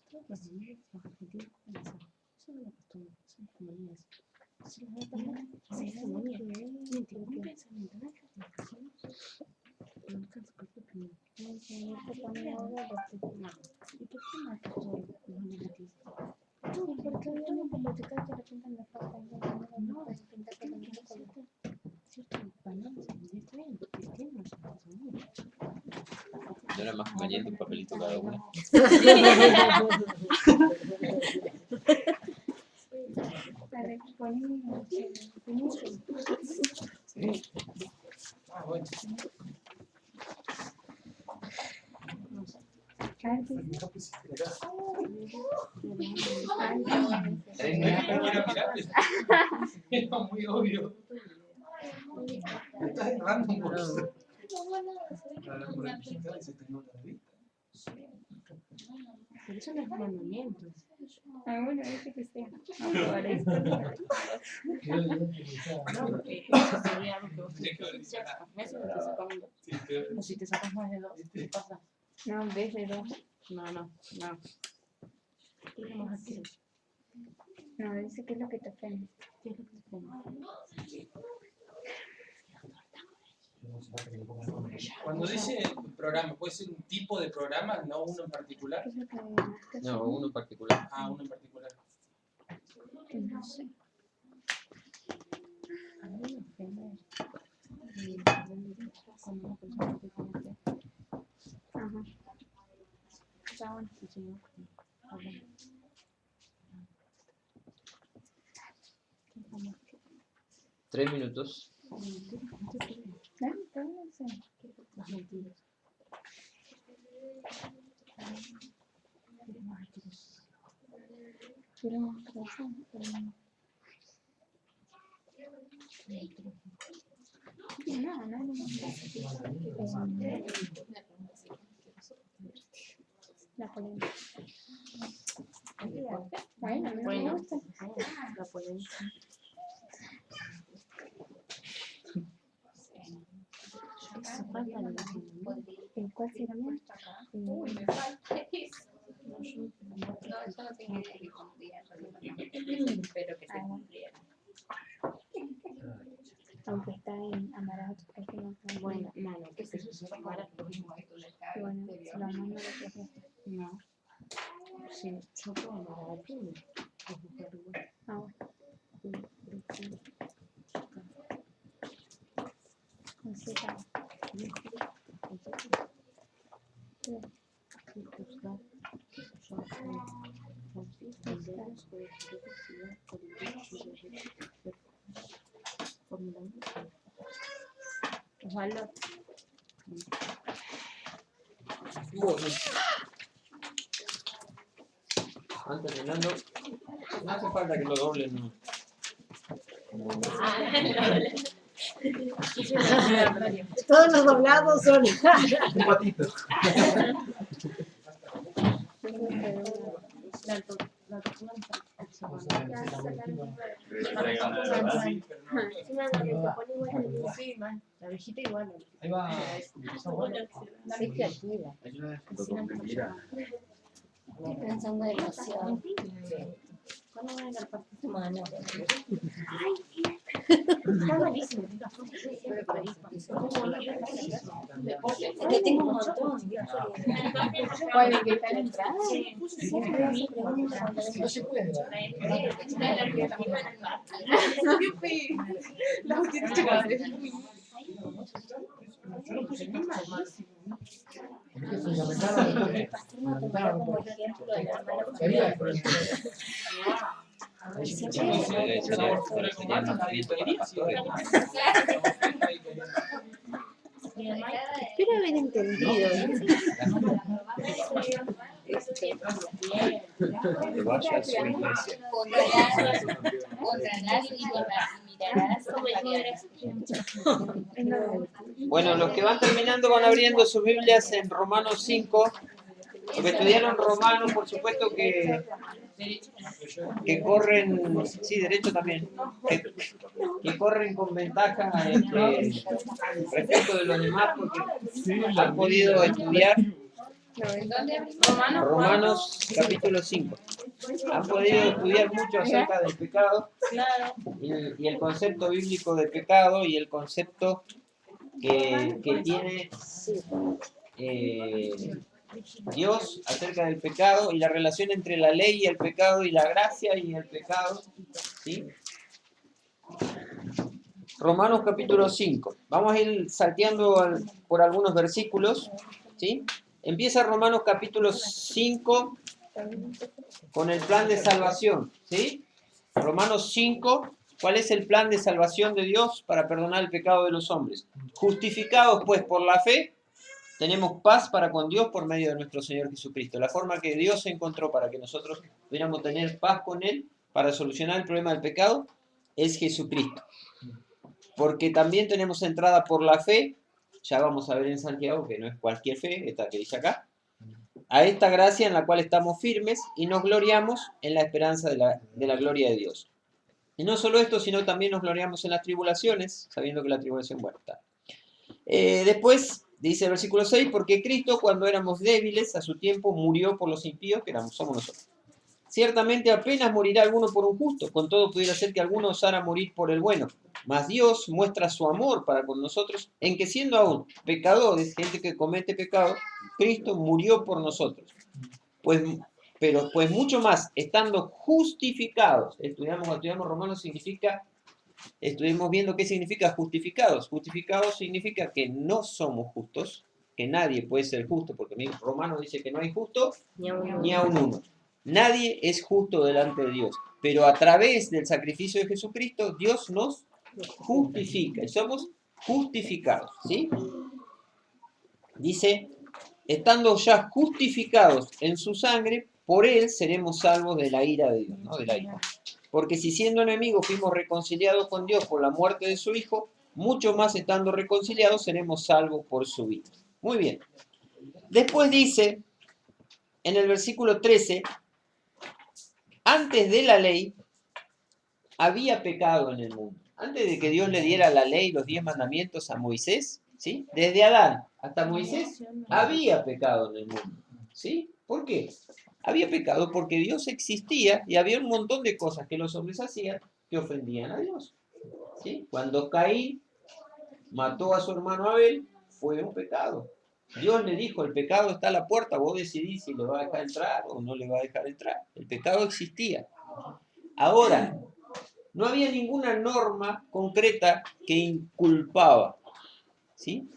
Todos los dominios los argentinos comenzaron. Eso es una costumbre, son hegemonías. Entonces las otras no, es hegemonía. Tienen un pensamiento, no hay que personas. No alcanza con su opinión. ¿Y por qué marcas todo lo negativo? Porque uno como te cae de repente me falta no es pintar que no me cierto balance, está bien, porque tiene una responsabilidad. ¿No era más conveniente un papelito cada uno? Para poner Ah, bueno. Era muy obvio. Estás errando un poquito. Pero eso no es mandamiento. Ah, bueno, dice que sea. No, para esto No, porque eso sería algo que vos tenés que hacer. Eso te sacas o si te sacas más de 2, ¿qué pasa? no, en vez de 2. No. ¿Qué es lo más activo? No, dice que es lo que te ofende. ¿Qué es lo que te ofende? Cuando dice programa, ¿puede ser un tipo de programa, no uno en particular? No, uno en particular. Ah, uno en particular. No sé. A mí me ofende cuando una persona te comete Ajá. Ya, bueno. y si no, habla. 3 minutos. Dale, pónganse. Las mentiras. Quiero razón, pero no. La polémica. Bueno, a mí no me gusta. La polémica. Eso falta de ¿El cuál será más? Uy, me falta eso. No, eso no tenía idea que cumplía. Espero que se cumpliera. Aunque está en Amarato, es que no está bueno, no, que se para y bueno, se lo mando a los otros. no. Sí, yo puedo mandar a ti. Es mujer igual. Ah, bueno. Así está. Osvaldo. Bueno. Antes terminando, no hace falta que lo doblen, ¿no? Todos los doblados son. Un patito. La la viejita igual. Ahí va. Soy creativa. Estoy pensando demasiado. ¿Cuándo van a ir al parque? Mano. Está malísimo. Es que tengo un montón. ¿Cuál es que está en la entrada? Siempre me preguntan cuando ven. No se puede. Es fundamental. El pastor no tomará como ejemplo del hermano Sería. Siempre Sería más abierto para pastores. Espero haber entendido. Que vaya a su iglesia. honrarás y mirarás Bueno, los que van terminando van abriendo sus Biblias en Romanos 5. Los que estudiaron Romanos, por supuesto que corren, sí, derecho también, que corren con ventaja respecto de los demás porque han podido estudiar Romanos capítulo 5. Han podido estudiar mucho acerca del pecado y el concepto bíblico de pecado y el concepto que tiene Dios acerca del pecado y la relación entre la ley y el pecado y la gracia y el pecado, ¿sí? Romanos capítulo 5. Vamos a ir salteando por algunos versículos, ¿sí? Empieza Romanos capítulo 5 con el plan de salvación, ¿sí? Romanos 5, ¿cuál es el plan de salvación de Dios para perdonar el pecado de los hombres? Justificados pues por la fe, tenemos paz para con Dios por medio de nuestro Señor Jesucristo. La forma que Dios encontró para que nosotros pudiéramos tener paz con Él para solucionar el problema del pecado es Jesucristo. Porque también tenemos entrada por la fe, ya vamos a ver en Santiago que no es cualquier fe, esta que dice acá, a esta gracia en la cual estamos firmes y nos gloriamos en la esperanza de la gloria de Dios. Y no solo esto, sino también nos gloriamos en las tribulaciones, sabiendo que la tribulación, bueno, está. Después dice el versículo 6, porque Cristo cuando éramos débiles a su tiempo murió por los impíos, que somos nosotros. Ciertamente apenas morirá alguno por un justo, con todo pudiera ser que alguno osara morir por el bueno. Mas Dios muestra su amor para con nosotros en que siendo aún pecadores, gente que comete pecado, Cristo murió por nosotros. Pues mucho más, estando justificados, estudiamos Romanos, estuvimos viendo qué significa justificados. Justificados significa que no somos justos, que nadie puede ser justo, porque Romanos dice que no hay justo ni a un uno. Nadie es justo delante de Dios, pero a través del sacrificio de Jesucristo, Dios nos justifica y somos justificados, ¿sí? Dice, estando ya justificados en su sangre, por él seremos salvos de la ira de Dios, ¿no? De la ira. Porque si siendo enemigos fuimos reconciliados con Dios por la muerte de su Hijo, mucho más estando reconciliados seremos salvos por su vida. Muy bien. Después dice, en el versículo 13, antes de la ley había pecado en el mundo. Antes de que Dios le diera la ley, los 10 mandamientos a Moisés, ¿sí? Desde Adán hasta Moisés había pecado en el mundo, ¿sí? ¿Por qué? Había pecado porque Dios existía y había un montón de cosas que los hombres hacían que ofendían a Dios, ¿sí? Cuando Caín mató a su hermano Abel, fue un pecado. Dios le dijo, el pecado está a la puerta, vos decidís si le va a dejar entrar o no le va a dejar entrar. El pecado existía. Ahora, no había ninguna norma concreta que inculpaba, ¿sí?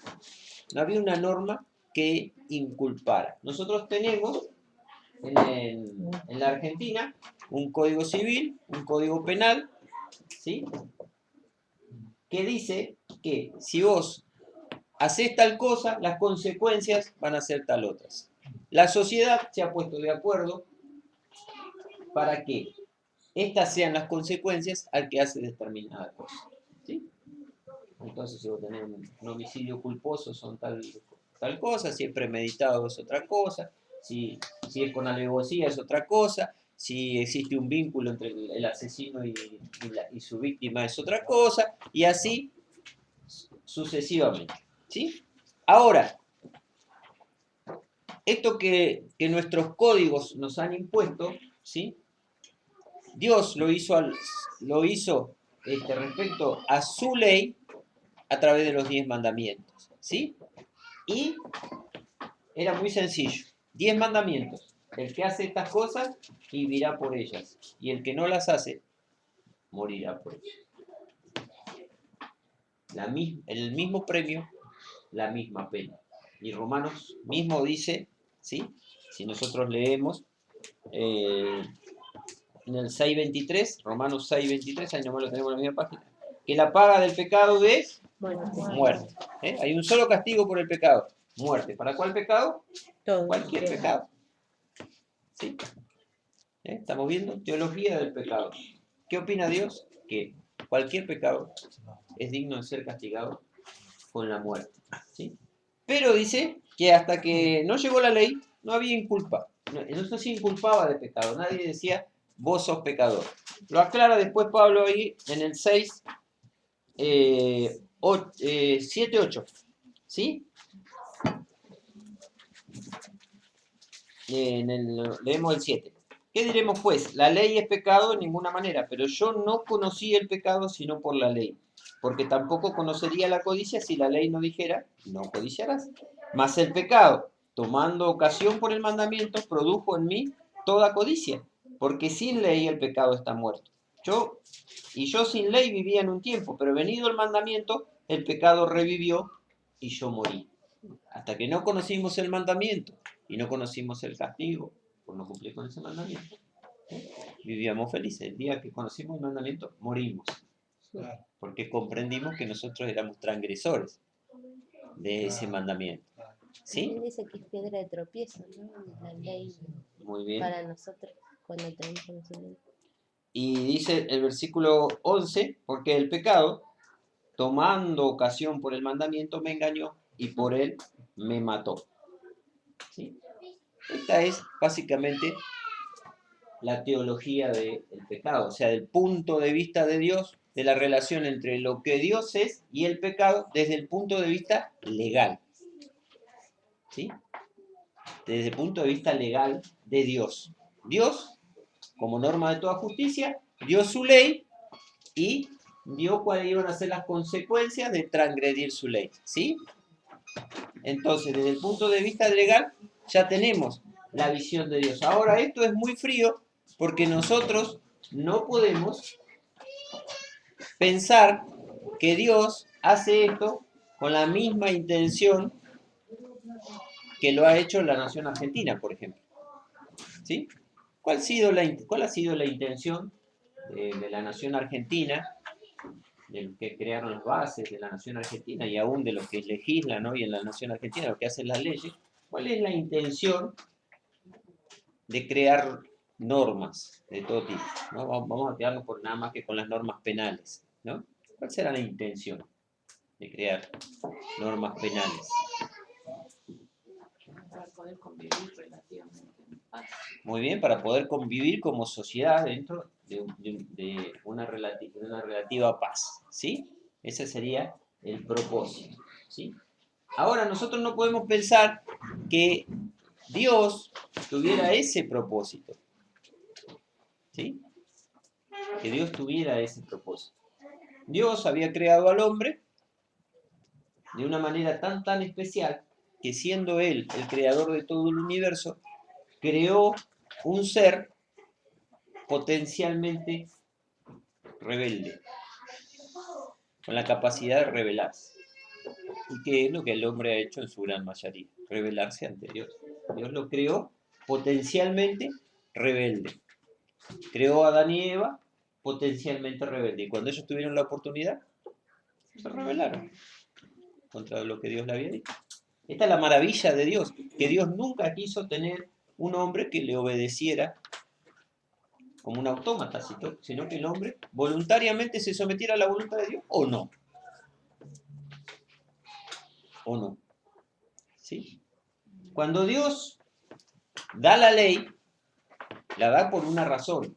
No había una norma que inculpara. Nosotros tenemos en la Argentina un código civil, un código penal, ¿sí? Que dice que si vos haces tal cosa, las consecuencias van a ser tal otras. La sociedad se ha puesto de acuerdo para que estas sean las consecuencias al que hace determinada cosa, ¿sí? Entonces, si vos tenés un homicidio culposo son tal cosa, si es premeditado es otra cosa, si es con alevosía es otra cosa, si existe un vínculo entre el asesino y su víctima es otra cosa, y así sucesivamente, ¿sí? Ahora, esto que nuestros códigos nos han impuesto, ¿sí? Dios lo hizo respecto a su ley a través de los 10 mandamientos, ¿sí? Y era muy sencillo, 10 mandamientos. El que hace estas cosas vivirá por ellas, y el que no las hace morirá por ellas. El mismo premio, la misma pena. Y Romanos mismo dice, ¿sí? Si nosotros leemos en el 6.23, Romanos 6.23, ahí nomás lo tenemos en la misma página, que la paga del pecado es muerte. Hay un solo castigo por el pecado, muerte. ¿Para cuál pecado? Cualquier pecado. ¿Sí? Estamos viendo teología del pecado. ¿Qué opina Dios? Que cualquier pecado es digno de ser castigado con la muerte, ¿sí? Pero dice que hasta que no llegó la ley, no había inculpa. No se inculpaba de pecado. Nadie decía, vos sos pecador. Lo aclara después Pablo ahí en el 6, 7, 8. ¿Sí? Leemos el 7. ¿Qué diremos pues? La ley es pecado en ninguna manera, pero yo no conocí el pecado sino por la ley, porque tampoco conocería la codicia si la ley no dijera, no codiciarás. Mas el pecado, tomando ocasión por el mandamiento, produjo en mí toda codicia, porque sin ley el pecado está muerto. Yo sin ley vivía en un tiempo, pero venido el mandamiento, el pecado revivió y yo morí. Hasta que no conocimos el mandamiento y no conocimos el castigo por no cumplir con ese mandamiento, vivíamos felices. El día que conocimos el mandamiento, morimos. Porque comprendimos que nosotros éramos transgresores de ese mandamiento. ¿Sí? También dice que es piedra de tropiezo, ¿no? La ley. Muy bien. Para nosotros, cuando tenemos conocimiento. Y dice el versículo 11, porque el pecado, tomando ocasión por el mandamiento, me engañó y por él me mató. ¿Sí? Esta es básicamente la teología del pecado, o sea, del punto de vista de Dios, de la relación entre lo que Dios es y el pecado desde el punto de vista legal. ¿Sí? Desde el punto de vista legal de Dios. Dios como norma de toda justicia, dio su ley y dio cuáles iban a ser las consecuencias de transgredir su ley, ¿sí? Entonces, desde el punto de vista legal, ya tenemos la visión de Dios. Ahora, esto es muy frío porque nosotros no podemos pensar que Dios hace esto con la misma intención que lo ha hecho la nación argentina, por ejemplo. ¿Sí? ¿Cuál ha sido la intención de la nación argentina, de los que crearon las bases de la nación argentina y aún de los que legislan hoy en la nación argentina, los que hacen las leyes? ¿Cuál es la intención de crear normas de todo tipo? ¿No? Vamos a quedarnos por nada más que con las normas penales, ¿no? ¿Cuál será la intención de crear normas penales? Para poder convivir relativamente en paz. Muy bien, para poder convivir como sociedad dentro de una relativa paz, ¿sí? Ese sería el propósito, ¿sí? Ahora, nosotros no podemos pensar que Dios tuviera ese propósito, ¿sí? Que Dios tuviera ese propósito. Dios había creado al hombre de una manera tan especial que, siendo Él el creador de todo el universo, creó un ser potencialmente rebelde, con la capacidad de rebelarse. ¿Y qué es lo que el hombre ha hecho en su gran mayoría? Rebelarse ante Dios. Dios lo creó potencialmente rebelde. Creó a Adán y Eva potencialmente rebelde. Y cuando ellos tuvieron la oportunidad, se rebelaron contra lo que Dios le había dicho. Esta es la maravilla de Dios, que Dios nunca quiso tener un hombre que le obedeciera como un autómata, sino que el hombre voluntariamente se sometiera a la voluntad de Dios, o no. ¿O no? ¿Sí? Cuando Dios da la ley, la da por una razón.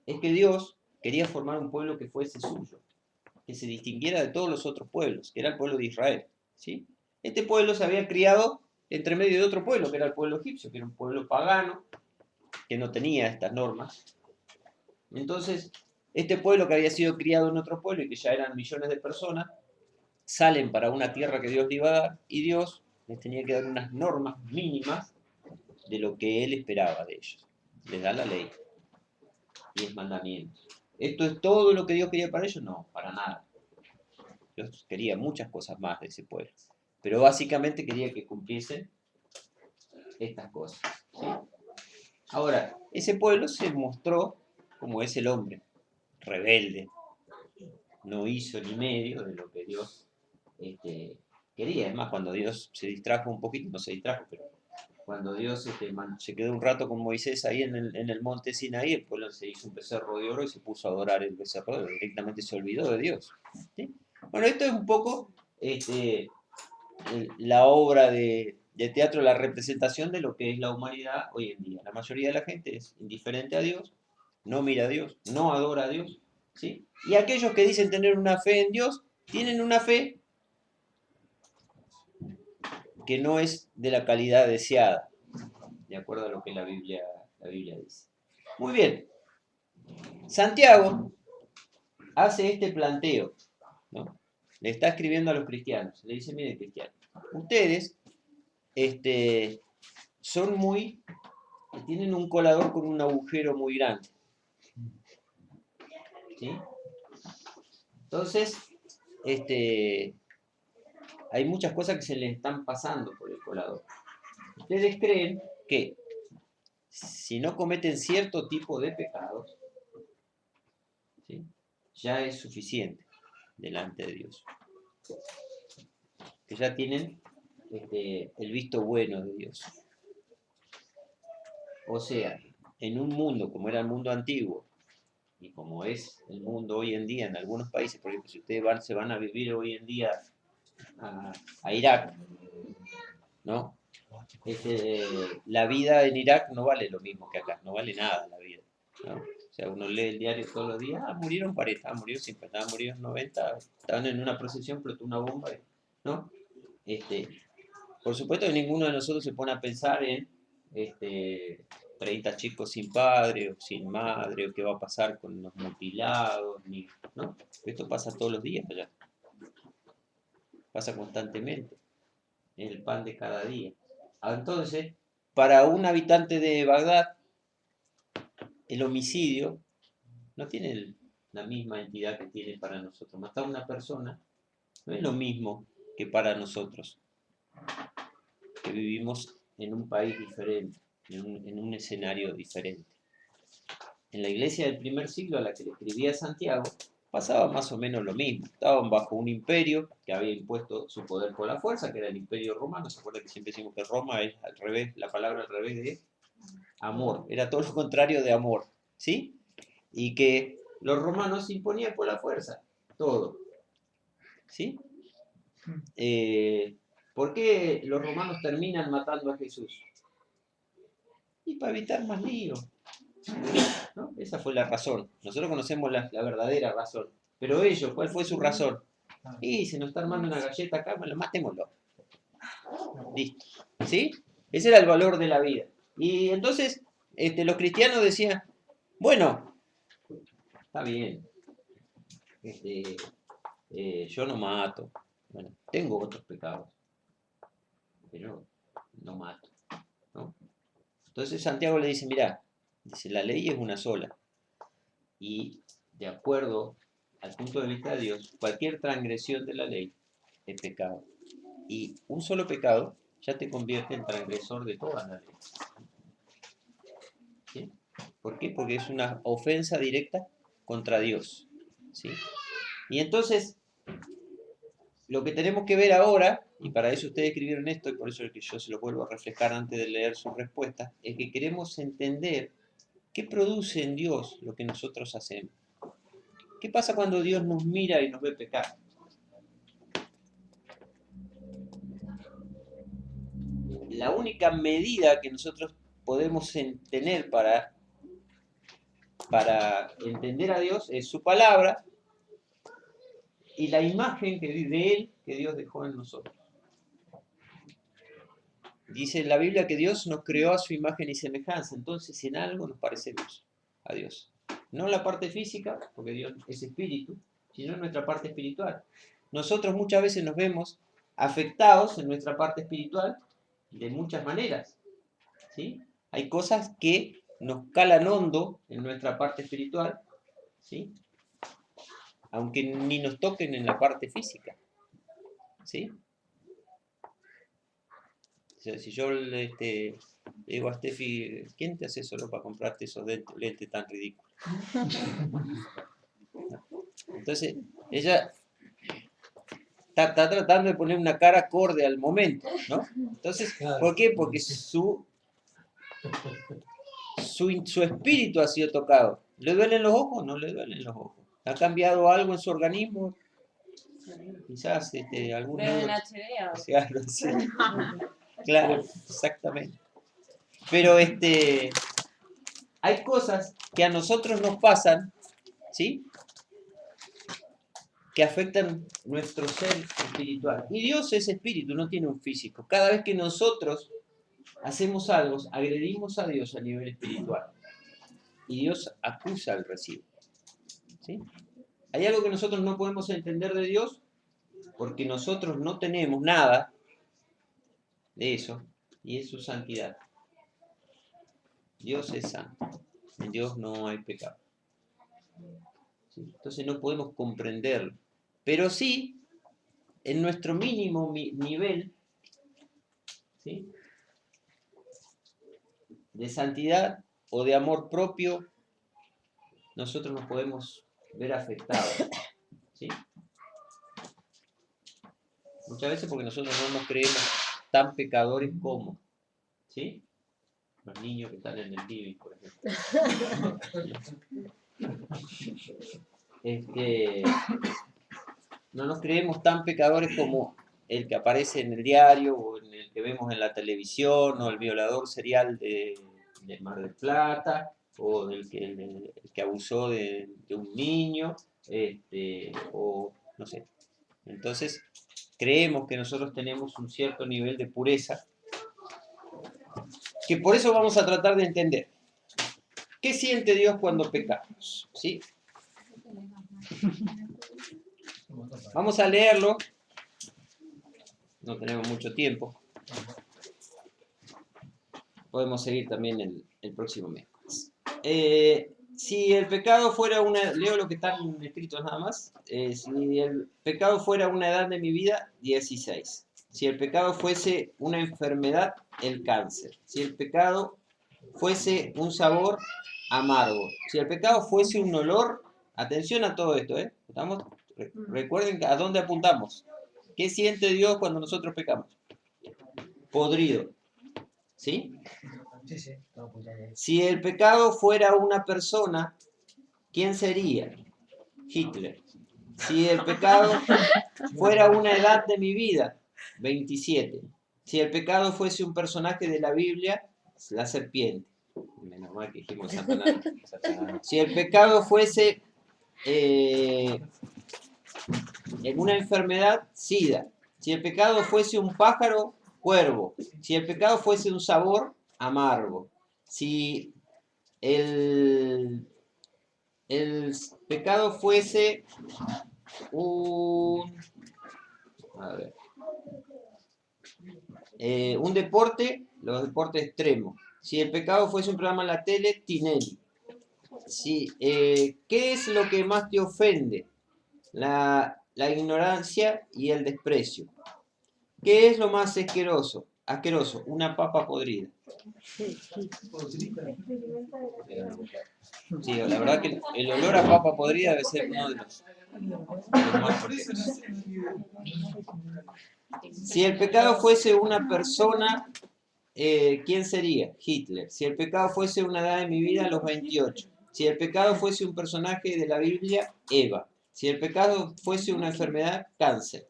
Es que Dios quería formar un pueblo que fuese suyo, que se distinguiera de todos los otros pueblos, que era el pueblo de Israel, ¿sí? Este pueblo se había criado entre medio de otro pueblo, que era el pueblo egipcio, que era un pueblo pagano, que no tenía estas normas. Entonces, este pueblo que había sido criado en otro pueblo y que ya eran millones de personas, salen para una tierra que Dios le iba a dar, y Dios les tenía que dar unas normas mínimas de lo que Él esperaba de ellos. Les da la ley, 10 mandamientos. ¿Esto es todo lo que Dios quería para ellos? No, para nada. Dios quería muchas cosas más de ese pueblo, pero básicamente quería que cumpliesen estas cosas, ¿sí? Ahora, ese pueblo se mostró como es el hombre, rebelde. No hizo ni medio de lo que Dios quería. Es más, cuando Dios se distrajo un poquito, no se distrajo, pero cuando Dios se quedó un rato con Moisés ahí en el monte Sinaí, el pueblo se hizo un becerro de oro y se puso a adorar el becerro de oro. Directamente se olvidó de Dios, ¿sí? Bueno, esto es un poco la obra de teatro, la representación de lo que es la humanidad hoy en día. La mayoría de la gente es indiferente a Dios, no mira a Dios, no adora a Dios, ¿sí? Y aquellos que dicen tener una fe en Dios, tienen una fe que no es de la calidad deseada, de acuerdo a lo que la Biblia dice. Muy bien. Santiago hace este planteo, ¿no? Le está escribiendo a los cristianos. Le dice, miren, cristianos, ustedes tienen un colador con un agujero muy grande, ¿sí? Entonces, hay muchas cosas que se les están pasando por el colador. Ustedes creen que si no cometen cierto tipo de pecados, ¿sí?, ya es suficiente delante de Dios. Que ya tienen el visto bueno de Dios. O sea, en un mundo como era el mundo antiguo y como es el mundo hoy en día en algunos países, por ejemplo, si ustedes se van a vivir hoy en día a Irak, ¿no? La vida en Irak no vale lo mismo que acá, no vale nada la vida, ¿no? O sea, uno lee el diario todos los días, murieron 40, murieron 50, murieron 90, estaban en una procesión, explotó una bomba, ¿no? Por supuesto que ninguno de nosotros se pone a pensar en 30 30 chicos sin padre o sin madre, o qué va a pasar con los mutilados, ¿no? Esto pasa todos los días allá. Pasa constantemente. Es el pan de cada día. Entonces, para un habitante de Bagdad, el homicidio no tiene la misma entidad que tiene para nosotros. Matar a una persona no es lo mismo que para nosotros, que vivimos en un país diferente, en un escenario diferente. En la iglesia del primer siglo a la que le escribía Santiago, pasaba más o menos lo mismo. Estaban bajo un imperio que había impuesto su poder por la fuerza, que era el imperio romano. ¿Se acuerdan que siempre decimos que Roma es al revés, la palabra al revés de amor? Era todo lo contrario de amor, ¿sí? Y que los romanos imponían por la fuerza todo, ¿sí? ¿Por qué los romanos terminan matando a Jesús? Y para evitar más lío, ¿no? Esa fue la razón. Nosotros conocemos la verdadera razón. Pero ellos, ¿cuál fue su razón? Y se nos está armando una galleta acá, bueno, matémoslo. Listo. ¿Sí? Ese era el valor de la vida. Y entonces los cristianos decían, bueno, está bien, yo no mato, bueno, tengo otros pecados, pero no mato, ¿no? Entonces Santiago le dice, mirá, dice, la ley es una sola, y de acuerdo al punto de vista de Dios, cualquier transgresión de la ley es pecado. Y un solo pecado ya te convierte en transgresor de toda la ley. ¿Sí? ¿Por qué? Porque es una ofensa directa contra Dios. ¿Sí? Y entonces, lo que tenemos que ver ahora, y para eso ustedes escribieron esto, y por eso es que yo se lo vuelvo a reflejar antes de leer sus respuestas, es que queremos entender qué produce en Dios lo que nosotros hacemos. ¿Qué pasa cuando Dios nos mira y nos ve pecar? La única medida que nosotros podemos tener para entender a Dios es su palabra y la imagen de Él que Dios dejó en nosotros. Dice en la Biblia que Dios nos creó a su imagen y semejanza, entonces en algo nos parecemos a Dios. No en la parte física, porque Dios es espíritu, sino en nuestra parte espiritual. Nosotros muchas veces nos vemos afectados en nuestra parte espiritual de muchas maneras, ¿sí? Hay cosas que nos calan hondo en nuestra parte espiritual, ¿sí? Aunque ni nos toquen en la parte física, ¿sí? O sea, si yo le digo a Steffi, ¿quién te hace solo para comprarte esos lentes tan ridículos? Entonces, ella está tratando de poner una cara acorde al momento, ¿no? Entonces, ¿por qué? Porque su espíritu ha sido tocado. ¿Le duelen los ojos? No le duelen los ojos. ¿Ha cambiado algo en su organismo? Quizás algún... Veo en HD sí, algo así. Claro, exactamente. Pero hay cosas que a nosotros nos pasan, ¿sí? Que afectan nuestro ser espiritual. Y Dios es espíritu, no tiene un físico. Cada vez que nosotros hacemos algo, agredimos a Dios a nivel espiritual. Y Dios acusa al recibo. ¿Sí? Hay algo que nosotros no podemos entender de Dios porque nosotros no tenemos nada de eso, y es su santidad. Dios es santo. En Dios no hay pecado. ¿Sí? Entonces no podemos comprenderlo. Pero sí, en nuestro mínimo nivel, ¿sí?, de santidad o de amor propio, nosotros nos podemos ver afectados. ¿Sí? Muchas veces porque nosotros no nos creemos tan pecadores como, ¿sí? Los niños que están en el living, por ejemplo. No nos creemos tan pecadores como el que aparece en el diario o en el que vemos en la televisión o el violador serial de Mar del Plata o el que abusó de un niño o no sé. Entonces creemos que nosotros tenemos un cierto nivel de pureza que por eso vamos a tratar de entender. ¿Qué siente Dios cuando pecamos? ¿Sí? Vamos a leerlo. No tenemos mucho tiempo. Podemos seguir también el próximo miércoles. Si el pecado fuera una... Leo lo que están escritos nada más. Si el pecado fuera una edad de mi vida, 16. Si el pecado fuese una enfermedad, el cáncer. Si el pecado fuese un sabor, amargo. Si el pecado fuese un olor, atención a todo esto, ¿Estamos? Recuerden a dónde apuntamos. ¿Qué siente Dios cuando nosotros pecamos? Podrido. ¿Sí? Sí, estamos apuntando ahí. Si el pecado fuera una persona, ¿quién sería? Hitler. Si el pecado fuera una edad de mi vida, 27. Si el pecado fuese un personaje de la Biblia, la serpiente. Menos mal que dijimos Satanás. Si el pecado fuese en una enfermedad, SIDA. Si el pecado fuese un pájaro, cuervo. Si el pecado fuese un sabor, amargo. Si el pecado fuese un deporte, los deportes extremos. Si el pecado fuese un programa en la tele, Tinelli. ¿Qué es lo que más te ofende? La ignorancia y el desprecio. ¿Qué es lo más asqueroso? Una papa podrida. Sí, la verdad que el olor a papa podrida debe ser uno de los más fuertes. Si el pecado fuese una persona, ¿quién sería? Hitler. Si el pecado fuese una edad de mi vida, los 28. Si el pecado fuese un personaje de la Biblia, Eva. Si el pecado fuese una enfermedad, cáncer.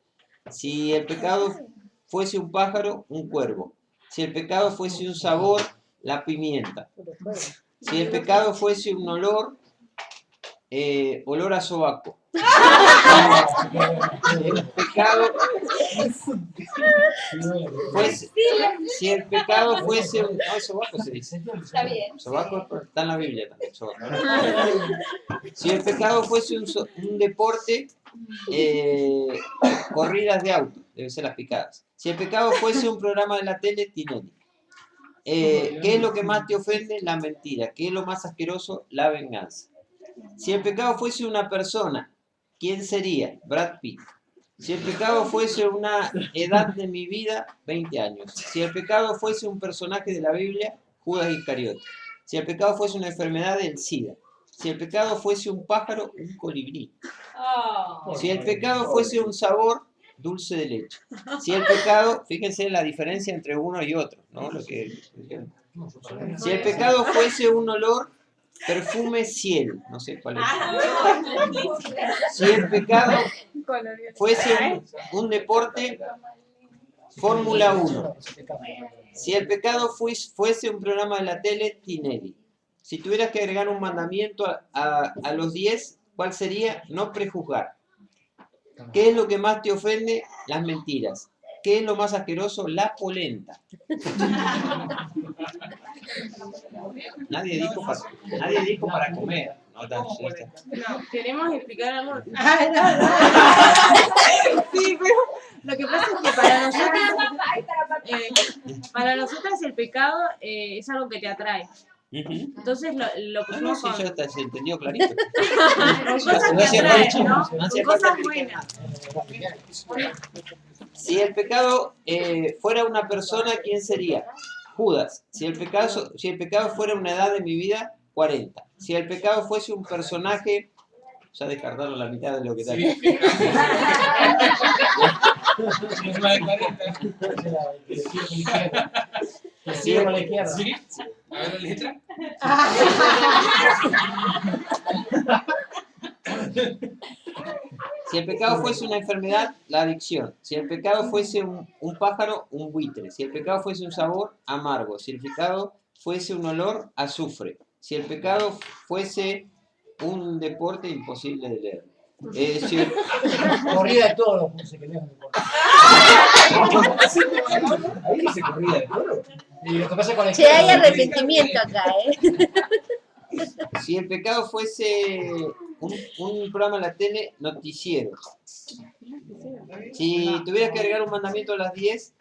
Si el pecado fuese un pájaro, un cuervo. Si el pecado fuese un sabor, la pimienta. Si el pecado fuese un olor, olor a sobaco. Si el pecado fuese un... No, sobaco se dice. Está bien. Sobaco está en la Biblia también. Sobaco. Si el pecado fuese un deporte, corridas de auto, deben ser las picadas. Si el pecado fuese un programa de la tele, Tinelli. ¿Qué es lo que más te ofende? La mentira. ¿Qué es lo más asqueroso? La venganza. Si el pecado fuese una persona, ¿quién sería? Brad Pitt. Si el pecado fuese una edad de mi vida, 20 años. Si el pecado fuese un personaje de la Biblia, Judas Iscariote. Si el pecado fuese una enfermedad, el SIDA. Si el pecado fuese un pájaro, un colibrí. Si el pecado fuese un sabor, dulce de leche. Si el pecado, fíjense la diferencia entre uno y otro, ¿no? Si el pecado fuese un olor, perfume cielo, no sé cuál es. Si el pecado fuese un deporte, Fórmula 1. Si el pecado fuese un programa de la tele, Tinelli. Si tuvieras que agregar un mandamiento a los 10, ¿cuál sería? No prejuzgar. ¿Qué es lo que más te ofende? Las mentiras. ¿Qué es lo más asqueroso? La polenta. Nadie dijo para comer. No, queremos explicar algo. Sí, pero lo que pasa es que para nosotras el pecado es algo que te atrae. Entonces lo pusimos con... Sí, ya se entendió clarito. Con cosas que atraen, ¿no? Con cosas buenas. Si el pecado fuera una persona, ¿quién sería? Judas. Si el pecado fuera una edad de mi vida, 40. Si el pecado fuese un personaje, ya descartaron la mitad de lo que está aquí. Sí, a la izquierda. ¿Sí? A ver la letra. Si el pecado fuese una enfermedad, la adicción. Si el pecado fuese un pájaro, un buitre. Si el pecado fuese un sabor, amargo. Si el pecado fuese un olor, azufre. Si el pecado fuese un deporte, imposible de leer. Corrida de toro, puse que lejos de toro. Ahí dice corrida de toro. Y lo que pasa con la Che, hay arrepentimiento acá, Si el pecado fuese un programa en la tele, noticiero. Si tuvieras que agregar un mandamiento a las 10,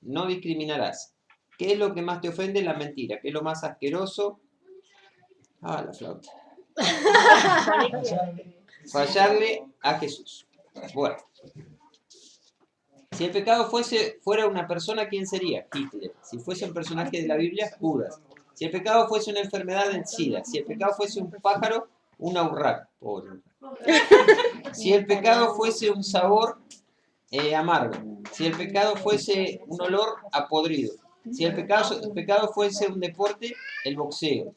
no discriminarás. ¿Qué es lo que más te ofende? La mentira. ¿Qué es lo más asqueroso? Ah, la flauta. Fallarle a Jesús. Bueno. Si el pecado fuera una persona, ¿quién sería? Hitler. Si fuese un personaje de la Biblia, Judas. Si el pecado fuese una enfermedad, el SIDA. Si el pecado fuese un pájaro, una urraca. Pobre. Si el pecado fuese un sabor, amargo. Si el pecado fuese un olor, a podrido. Si el pecado fuese un deporte, el boxeo.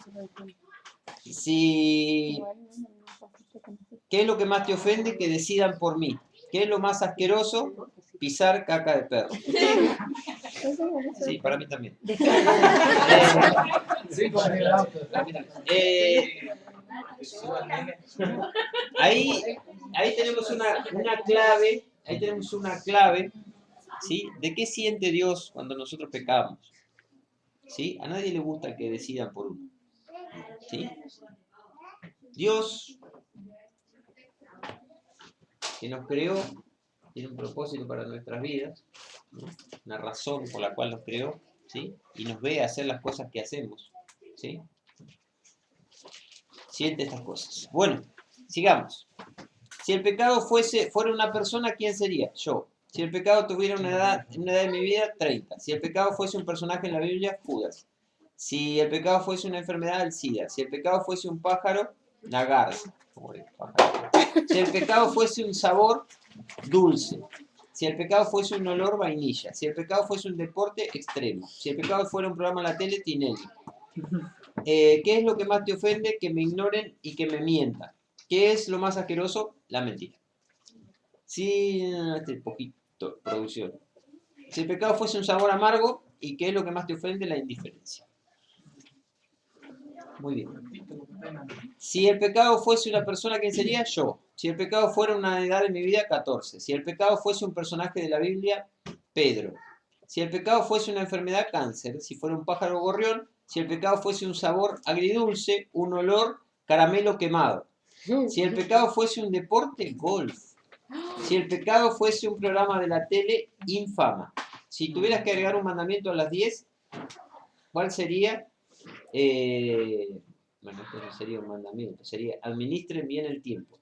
¿Qué es lo que más te ofende? Que decidan por mí. ¿Qué es lo más asqueroso? Pisar caca de perro. Sí, para mí también. Ahí tenemos una clave. Ahí tenemos una clave, ¿sí? ¿De qué siente Dios cuando nosotros pecamos? ¿Sí? A nadie le gusta que decidan por uno. ¿Sí? Dios, que nos creó, tiene un propósito para nuestras vidas, ¿no? Una razón por la cual nos creó, ¿sí? Y nos ve hacer las cosas que hacemos, ¿sí? Siente estas cosas. Bueno, sigamos. Si el pecado fuera una persona, ¿quién sería? Yo. Si el pecado tuviera una edad de mi vida, 30. Si el pecado fuese un personaje en la Biblia, Judas. Si el pecado fuese una enfermedad, el SIDA. Si el pecado fuese un pájaro, la garza. Si el pecado fuese un sabor, dulce. Si el pecado fuese un olor, vainilla. Si el pecado fuese un deporte, extremo. Si el pecado fuera un programa en la tele, Tinelli. ¿Qué es lo que más te ofende? Que me ignoren y que me mientan. ¿Qué es lo más asqueroso? La mentira. Sí, este poquito, producción. Si el pecado fuese un sabor amargo, ¿y qué es lo que más te ofende? La indiferencia. Muy bien. Si el pecado fuese una persona, ¿quién sería? Yo. Si el pecado fuera una edad de mi vida, 14. Si el pecado fuese un personaje de la Biblia, Pedro. Si el pecado fuese una enfermedad, cáncer. Si fuera un pájaro, gorrión. Si el pecado fuese un sabor, agridulce. Un olor, caramelo quemado. Si el pecado fuese un deporte, golf. Si el pecado fuese un programa de la tele, infama. Si tuvieras que agregar un mandamiento a las 10, ¿cuál sería? Bueno, esto no sería un mandamiento, sería administren bien el tiempo.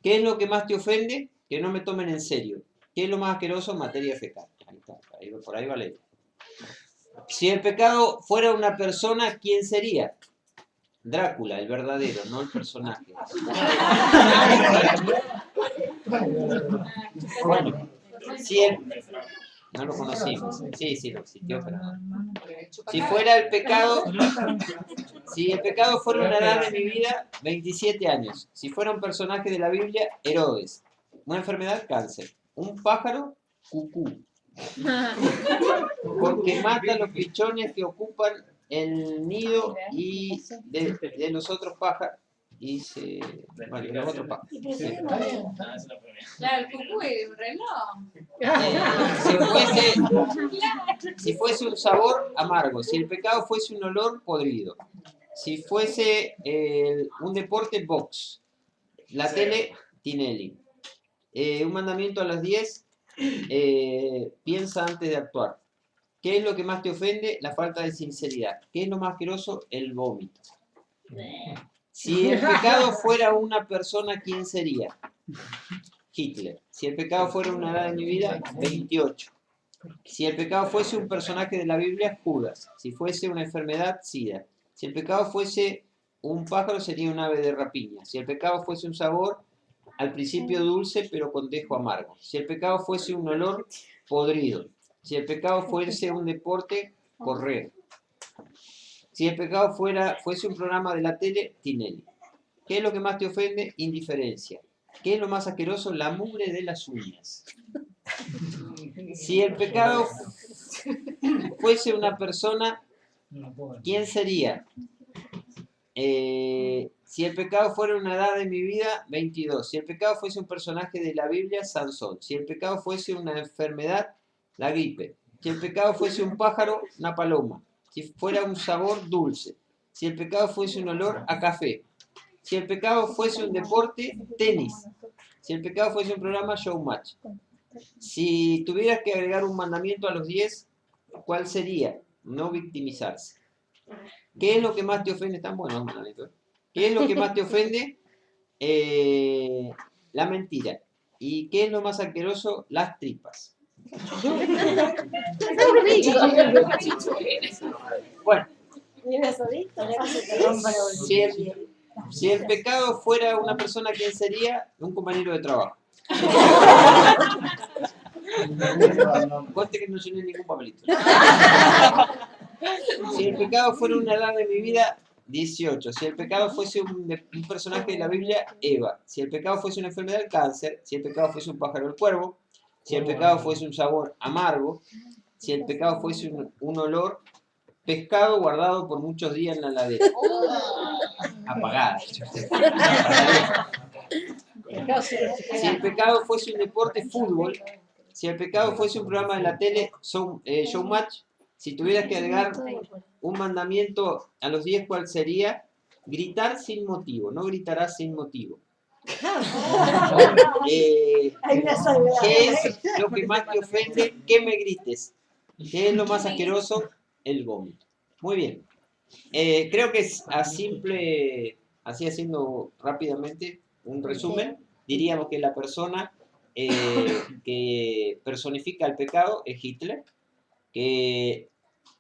¿Qué es lo que más te ofende? Que no me tomen en serio. ¿Qué es lo más asqueroso? Materia fecal. Ahí está, por ahí va la idea. Si el pecado fuera una persona, ¿quién sería? Drácula, el verdadero, no el personaje. Bueno, no lo conocimos. Sí, lo existió, pero no. Si fuera el pecado, si el pecado fuera una edad de mi vida, 27 años. Si fuera un personaje de la Biblia, Herodes. Una enfermedad, cáncer. Un pájaro, cucú. Porque mata a los pichones que ocupan el nido y de los otros pájaros. Bueno, los otros pájaros. Claro, el cucú es un reloj. Si fuese un sabor, amargo. Si el pecado fuese un olor, podrido. Si fuese un deporte, box. La tele, Tinelli. Un mandamiento a las 10, piensa antes de actuar. ¿Qué es lo que más te ofende? La falta de sinceridad. ¿Qué es lo más asqueroso? El vómito. Si el pecado fuera una persona, ¿quién sería? Hitler. Si el pecado fuera una edad de mi vida, 28. Si el pecado fuese un personaje de la Biblia, Judas. Si fuese una enfermedad, SIDA. Si el pecado fuese un pájaro, sería un ave de rapiña. Si el pecado fuese un sabor, al principio dulce, pero con dejo amargo. Si el pecado fuese un olor, podrido. Si el pecado fuese un deporte, correr. Si el pecado fuese un programa de la tele, Tinelli. ¿Qué es lo que más te ofende? Indiferencia. ¿Qué es lo más asqueroso? La mugre de las uñas. Si el pecado fuese una persona, ¿quién sería? Si el pecado fuera una edad de mi vida, 22. Si el pecado fuese un personaje de la Biblia, Sansón. Si el pecado fuese una enfermedad, la gripe. Si el pecado fuese un pájaro, una paloma. Si fuera un sabor, dulce. Si el pecado fuese un olor, a café. Si el pecado fuese un deporte, tenis. Si el pecado fuese un programa, showmatch. Si tuvieras que agregar un mandamiento a los 10, ¿cuál sería? No victimizarse. ¿Qué es lo que más te ofende? Están buenos los mandamientos. ¿Qué es lo que más te ofende? La mentira. ¿Y qué es lo más asqueroso? Las tripas. Bueno, si el pecado fuera una persona, ¿quién sería? Un compañero de trabajo. Conste que no llené ningún papelito. Si el pecado fuera una edad de mi vida, 18. Si el pecado fuese un personaje de la Biblia, Eva. Si el pecado fuese una enfermedad, el cáncer. Si el pecado fuese un pájaro, el cuervo. Si el pecado fuese un sabor, amargo. Si el pecado fuese un olor, pescado guardado por muchos días en la heladera. Apagada. Si el pecado fuese un deporte, fútbol. Si el pecado fuese un programa de la tele, showmatch. Si tuvieras que agregar un mandamiento a los 10, ¿cuál sería? Gritar sin motivo. No gritarás sin motivo. ¿Qué es lo que más te ofende? Que me grites. ¿Qué es lo más asqueroso? El vómito. Muy bien. Creo que es así haciendo rápidamente un resumen, diríamos que la persona que personifica el pecado es Hitler, que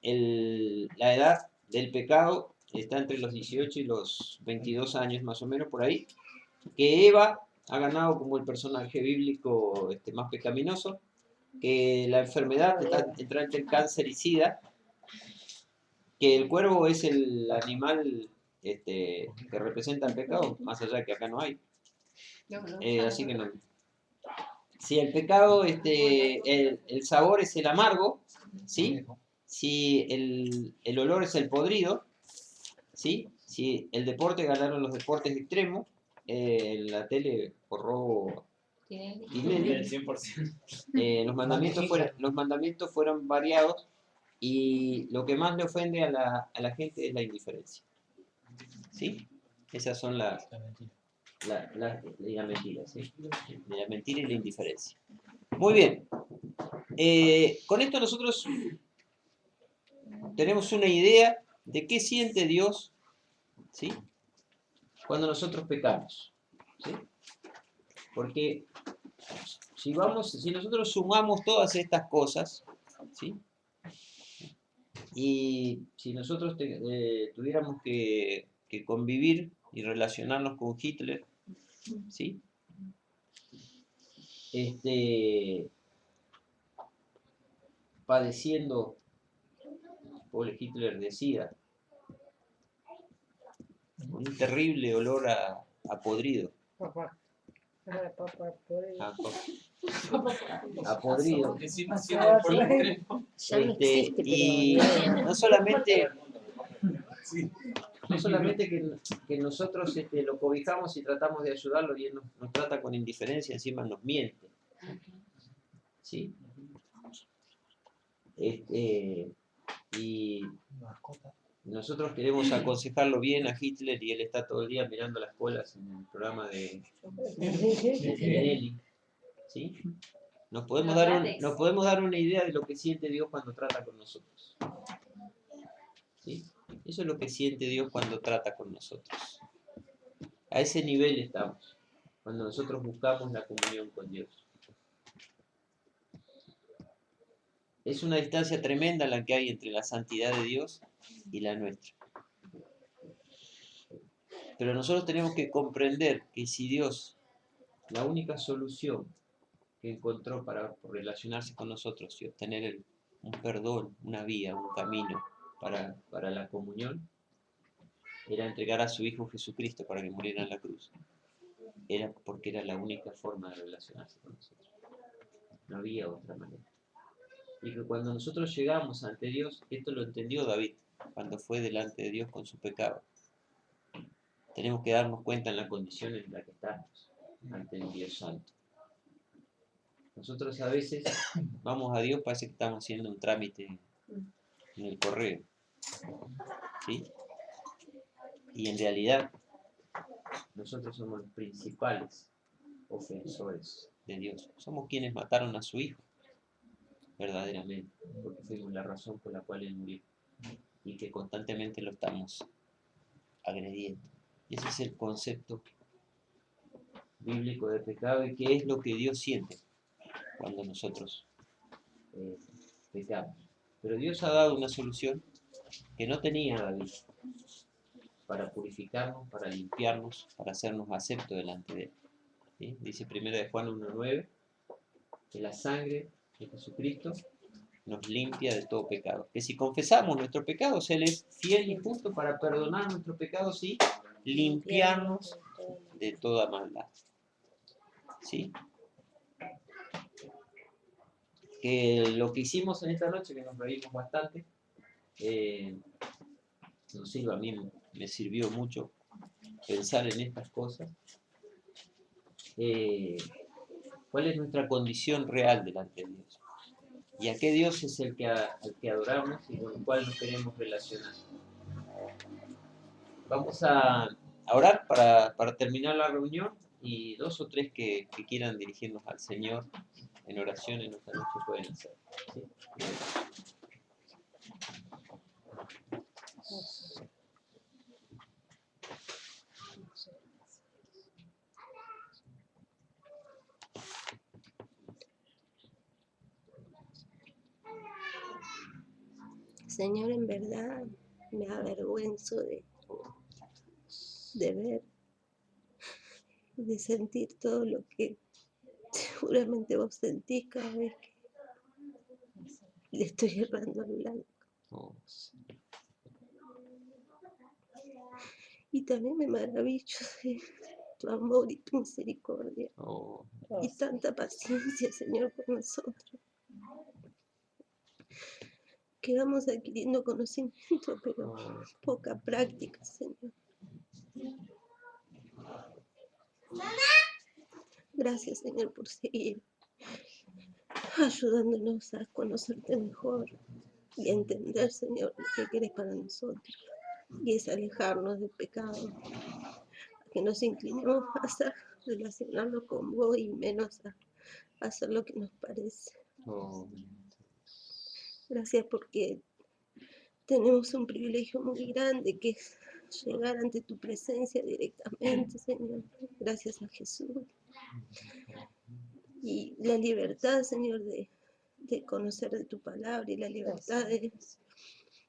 la edad del pecado está entre los 18 y los 22 años más o menos por ahí, que Eva ha ganado como el personaje bíblico más pecaminoso, que la enfermedad entra entre el cáncer y SIDA, que el cuervo es el animal que representa el pecado, más allá de que acá no hay. Así que no. Si el pecado, el sabor es el amargo, ¿sí? Si el olor es el podrido, ¿sí? Si el deporte ganaron los deportes extremos, la tele por robo Tinelli. El 100%. Los mandamientos fueron variados y lo que más le ofende a la gente es la indiferencia. ¿Sí? Esas son la mentira, ¿sí? La mentira y la indiferencia. Muy bien. Con esto nosotros tenemos una idea de qué siente Dios, ¿sí? Cuando nosotros pecamos, ¿sí? Porque si nosotros sumamos todas estas cosas, ¿sí? Y si nosotros tuviéramos que convivir y relacionarnos con Hitler, ¿sí? Padeciendo, pobre Hitler, de SIDA, un terrible olor a podrido. A podrido. Y no solamente que nosotros lo cobijamos y tratamos de ayudarlo y él nos trata con indiferencia, encima nos miente. ¿Sí? Y nosotros queremos aconsejarlo bien a Hitler y él está todo el día mirando las colas en el programa de Tinelli. ¿Sí? Nos podemos dar una idea de lo que siente Dios cuando trata con nosotros. ¿Sí? Eso es lo que siente Dios cuando trata con nosotros. A ese nivel estamos, cuando nosotros buscamos la comunión con Dios. Es una distancia tremenda la que hay entre la santidad de Dios y la nuestra. Pero nosotros tenemos que comprender que si Dios, la única solución que encontró para relacionarse con nosotros y obtener un perdón, una vía, un camino para la comunión, era entregar a su Hijo Jesucristo para que muriera en la cruz. Era porque era la única forma de relacionarse con nosotros. No había otra manera. Y que cuando nosotros llegamos ante Dios, esto lo entendió David, cuando fue delante de Dios con su pecado. Tenemos que darnos cuenta en la condición en la que estamos ante el Dios Santo. Nosotros a veces vamos a Dios, parece que estamos haciendo un trámite en el correo. ¿Sí? Y en realidad, nosotros somos los principales ofensores de Dios. Somos quienes mataron a su Hijo, verdaderamente, porque fuimos la razón por la cual Él murió y que constantemente lo estamos agrediendo. Y ese es el concepto bíblico de pecado y qué es lo que Dios siente cuando nosotros pecamos. Pero Dios ha dado una solución que no tenía David para purificarnos, para limpiarnos, para hacernos aceptos delante de Él. ¿Sí? Dice 1 de Juan 1:9 que la sangre de Jesucristo nos limpia de todo pecado. Que si confesamos nuestros pecados, Él es fiel y justo para perdonar nuestros pecados y limpiarnos de toda maldad. ¿Sí? Que lo que hicimos en esta noche, que nos reímos bastante, nos sirve a mí, me sirvió mucho pensar en estas cosas. ¿Cuál es nuestra condición real delante de Dios? ¿Y a qué Dios es al que adoramos y con el cual nos queremos relacionar? Vamos a orar para terminar la reunión y 2 o 3 que quieran dirigirnos al Señor en oración en esta noche pueden hacer. ¿Sí? Señor, en verdad me avergüenzo de ver, de sentir todo lo que seguramente vos sentís cada vez que le estoy errando al blanco. Oh, Y también me maravillo de tu amor y tu misericordia oh, y tanta paciencia, Señor, por nosotros. Que vamos adquiriendo conocimiento, pero poca práctica, Señor. Gracias, Señor, por seguir ayudándonos a conocerte mejor y a entender, Señor, lo que quieres para nosotros. Y es alejarnos del pecado, que nos inclinemos más a relacionarnos con vos y menos a hacer lo que nos parece. oh. Gracias porque tenemos un privilegio muy grande que es llegar ante tu presencia directamente, Señor. Gracias a Jesús. Y la libertad, Señor, de conocer de tu palabra y la libertad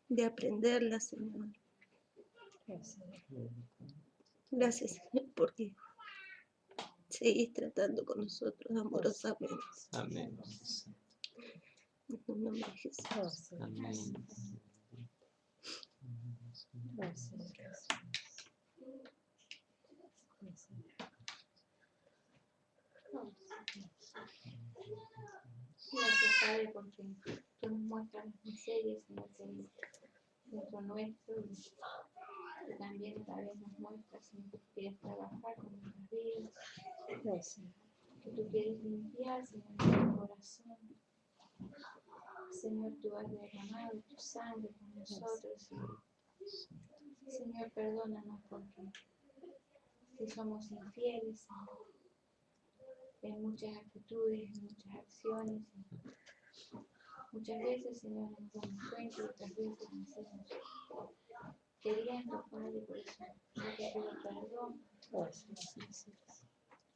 de aprenderla, Señor. Gracias, Señor, porque seguís tratando con nosotros amorosamente. Amén. En el nombre de Jesús. Amén. Gracias, Padre, porque tú nos muestras las miserias en el Señor, dentro nuestro, y también a vez nos muestras, Señor, que tú quieres trabajar con nuestras vidas, que tú quieres limpiar, Señor, nuestro corazón. Señor, tú has derramado tu sangre con nosotros. Señor, perdónanos porque si somos infieles, Señor, en muchas actitudes, en muchas acciones. Muchas veces, Señor, nos damos cuenta y otras veces nos hacemos queriendo, Padre, por eso yo te pido perdón.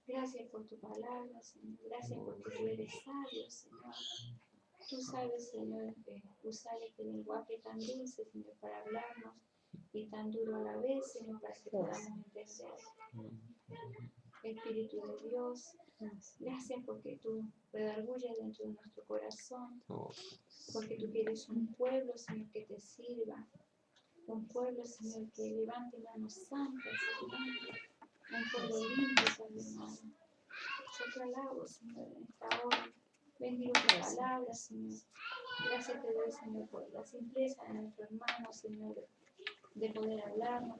Gracias por tu palabra, Señor. Gracias porque tú eres sabio, Señor. Tú sabes, Señor, usar este lenguaje tan dulce, Señor, para hablarnos y tan duro a la vez, Señor, para que podamos entender. Espíritu de Dios, gracias porque tú redargulles dentro de nuestro corazón, porque tú quieres un pueblo, Señor, que te sirva, un pueblo, Señor, que levante manos santas, Señor, un pueblo limpio, Señor. Yo te alabo, Señor, en esta hora. Bendigo tu palabra, Señor. Gracias te doy, Señor, por la simpleza de nuestro hermano, Señor, de poder hablarnos,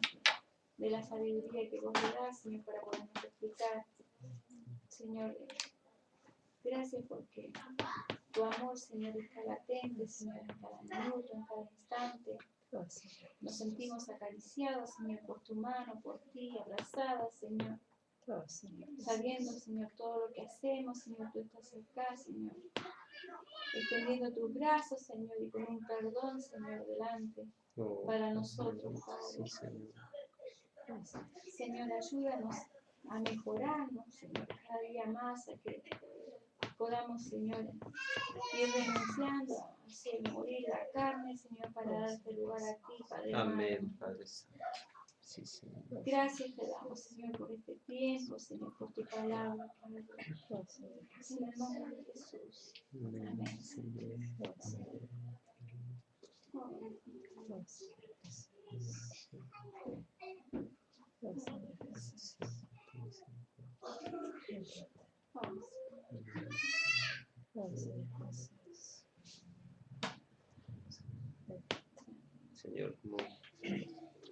de la sabiduría que vos le das, Señor, para podernos explicar. Señor, gracias porque tu amor, Señor, está latente, Señor, en cada minuto, en cada instante. Nos sentimos acariciados, Señor, por tu mano, por ti, abrazadas, Señor. Sabiendo, Señor, todo lo que hacemos, Señor, tú estás acá, Señor. Extendiendo tus brazos, Señor, y con un perdón, Señor, delante para nosotros, Padre. Señor, ayúdanos a mejorarnos, Señor, cada día más, a que podamos, Señor, ir renunciando a hacer morir la carne, Señor, para darte lugar a ti, Padre. Amén, Padre Santo. Sí, Señor. Gracias te damos, Señor, por este tiempo, Señor, por tu palabra, Padre. En el nombre de Jesús. Amén. Señor. Señor, como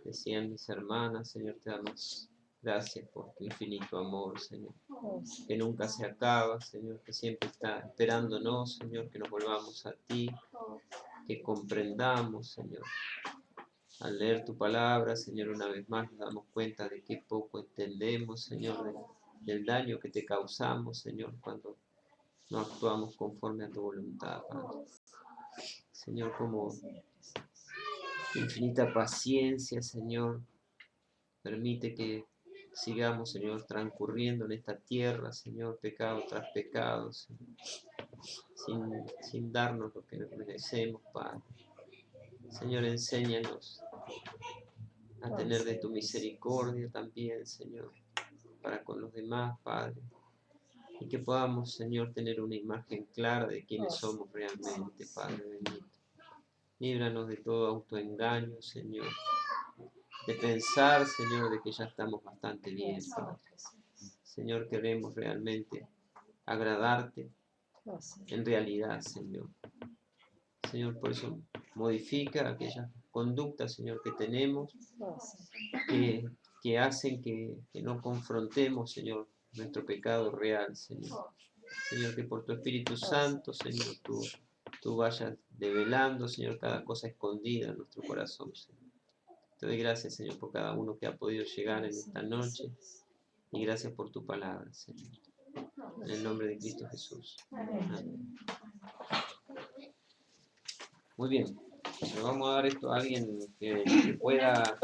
decían mis hermanas, Señor, te damos gracias por tu infinito amor, Señor, que nunca se acaba, Señor, que siempre está esperándonos, Señor, que nos volvamos a ti, que comprendamos, Señor. Al leer tu palabra, Señor, una vez más nos damos cuenta de que poco entendemos, Señor, del daño que te causamos, Señor, cuando no actuamos conforme a tu voluntad, Padre. Señor, como infinita paciencia, Señor, permite que sigamos, Señor, transcurriendo en esta tierra, Señor, pecado tras pecado, Señor, sin darnos lo que merecemos, Padre. Señor, enséñanos a tener de tu misericordia también, Señor, para con los demás, Padre. Y que podamos, Señor, tener una imagen clara de quiénes somos realmente, Padre bendito. Líbranos de todo autoengaño, Señor. De pensar, Señor, de que ya estamos bastante bien, Padre. Señor, queremos realmente agradarte en realidad, Señor. Señor, por eso modifica aquellas conductas, Señor, que tenemos, que hacen que no confrontemos, Señor, nuestro pecado real, Señor. Señor, que por tu Espíritu Santo, Señor, tú vayas develando, Señor, cada cosa escondida en nuestro corazón, Señor. Te doy gracias, Señor, por cada uno que ha podido llegar en esta noche. Y gracias por tu palabra, Señor. En el nombre de Cristo Jesús. Amén. Muy bien. Le vamos a dar esto a alguien que pueda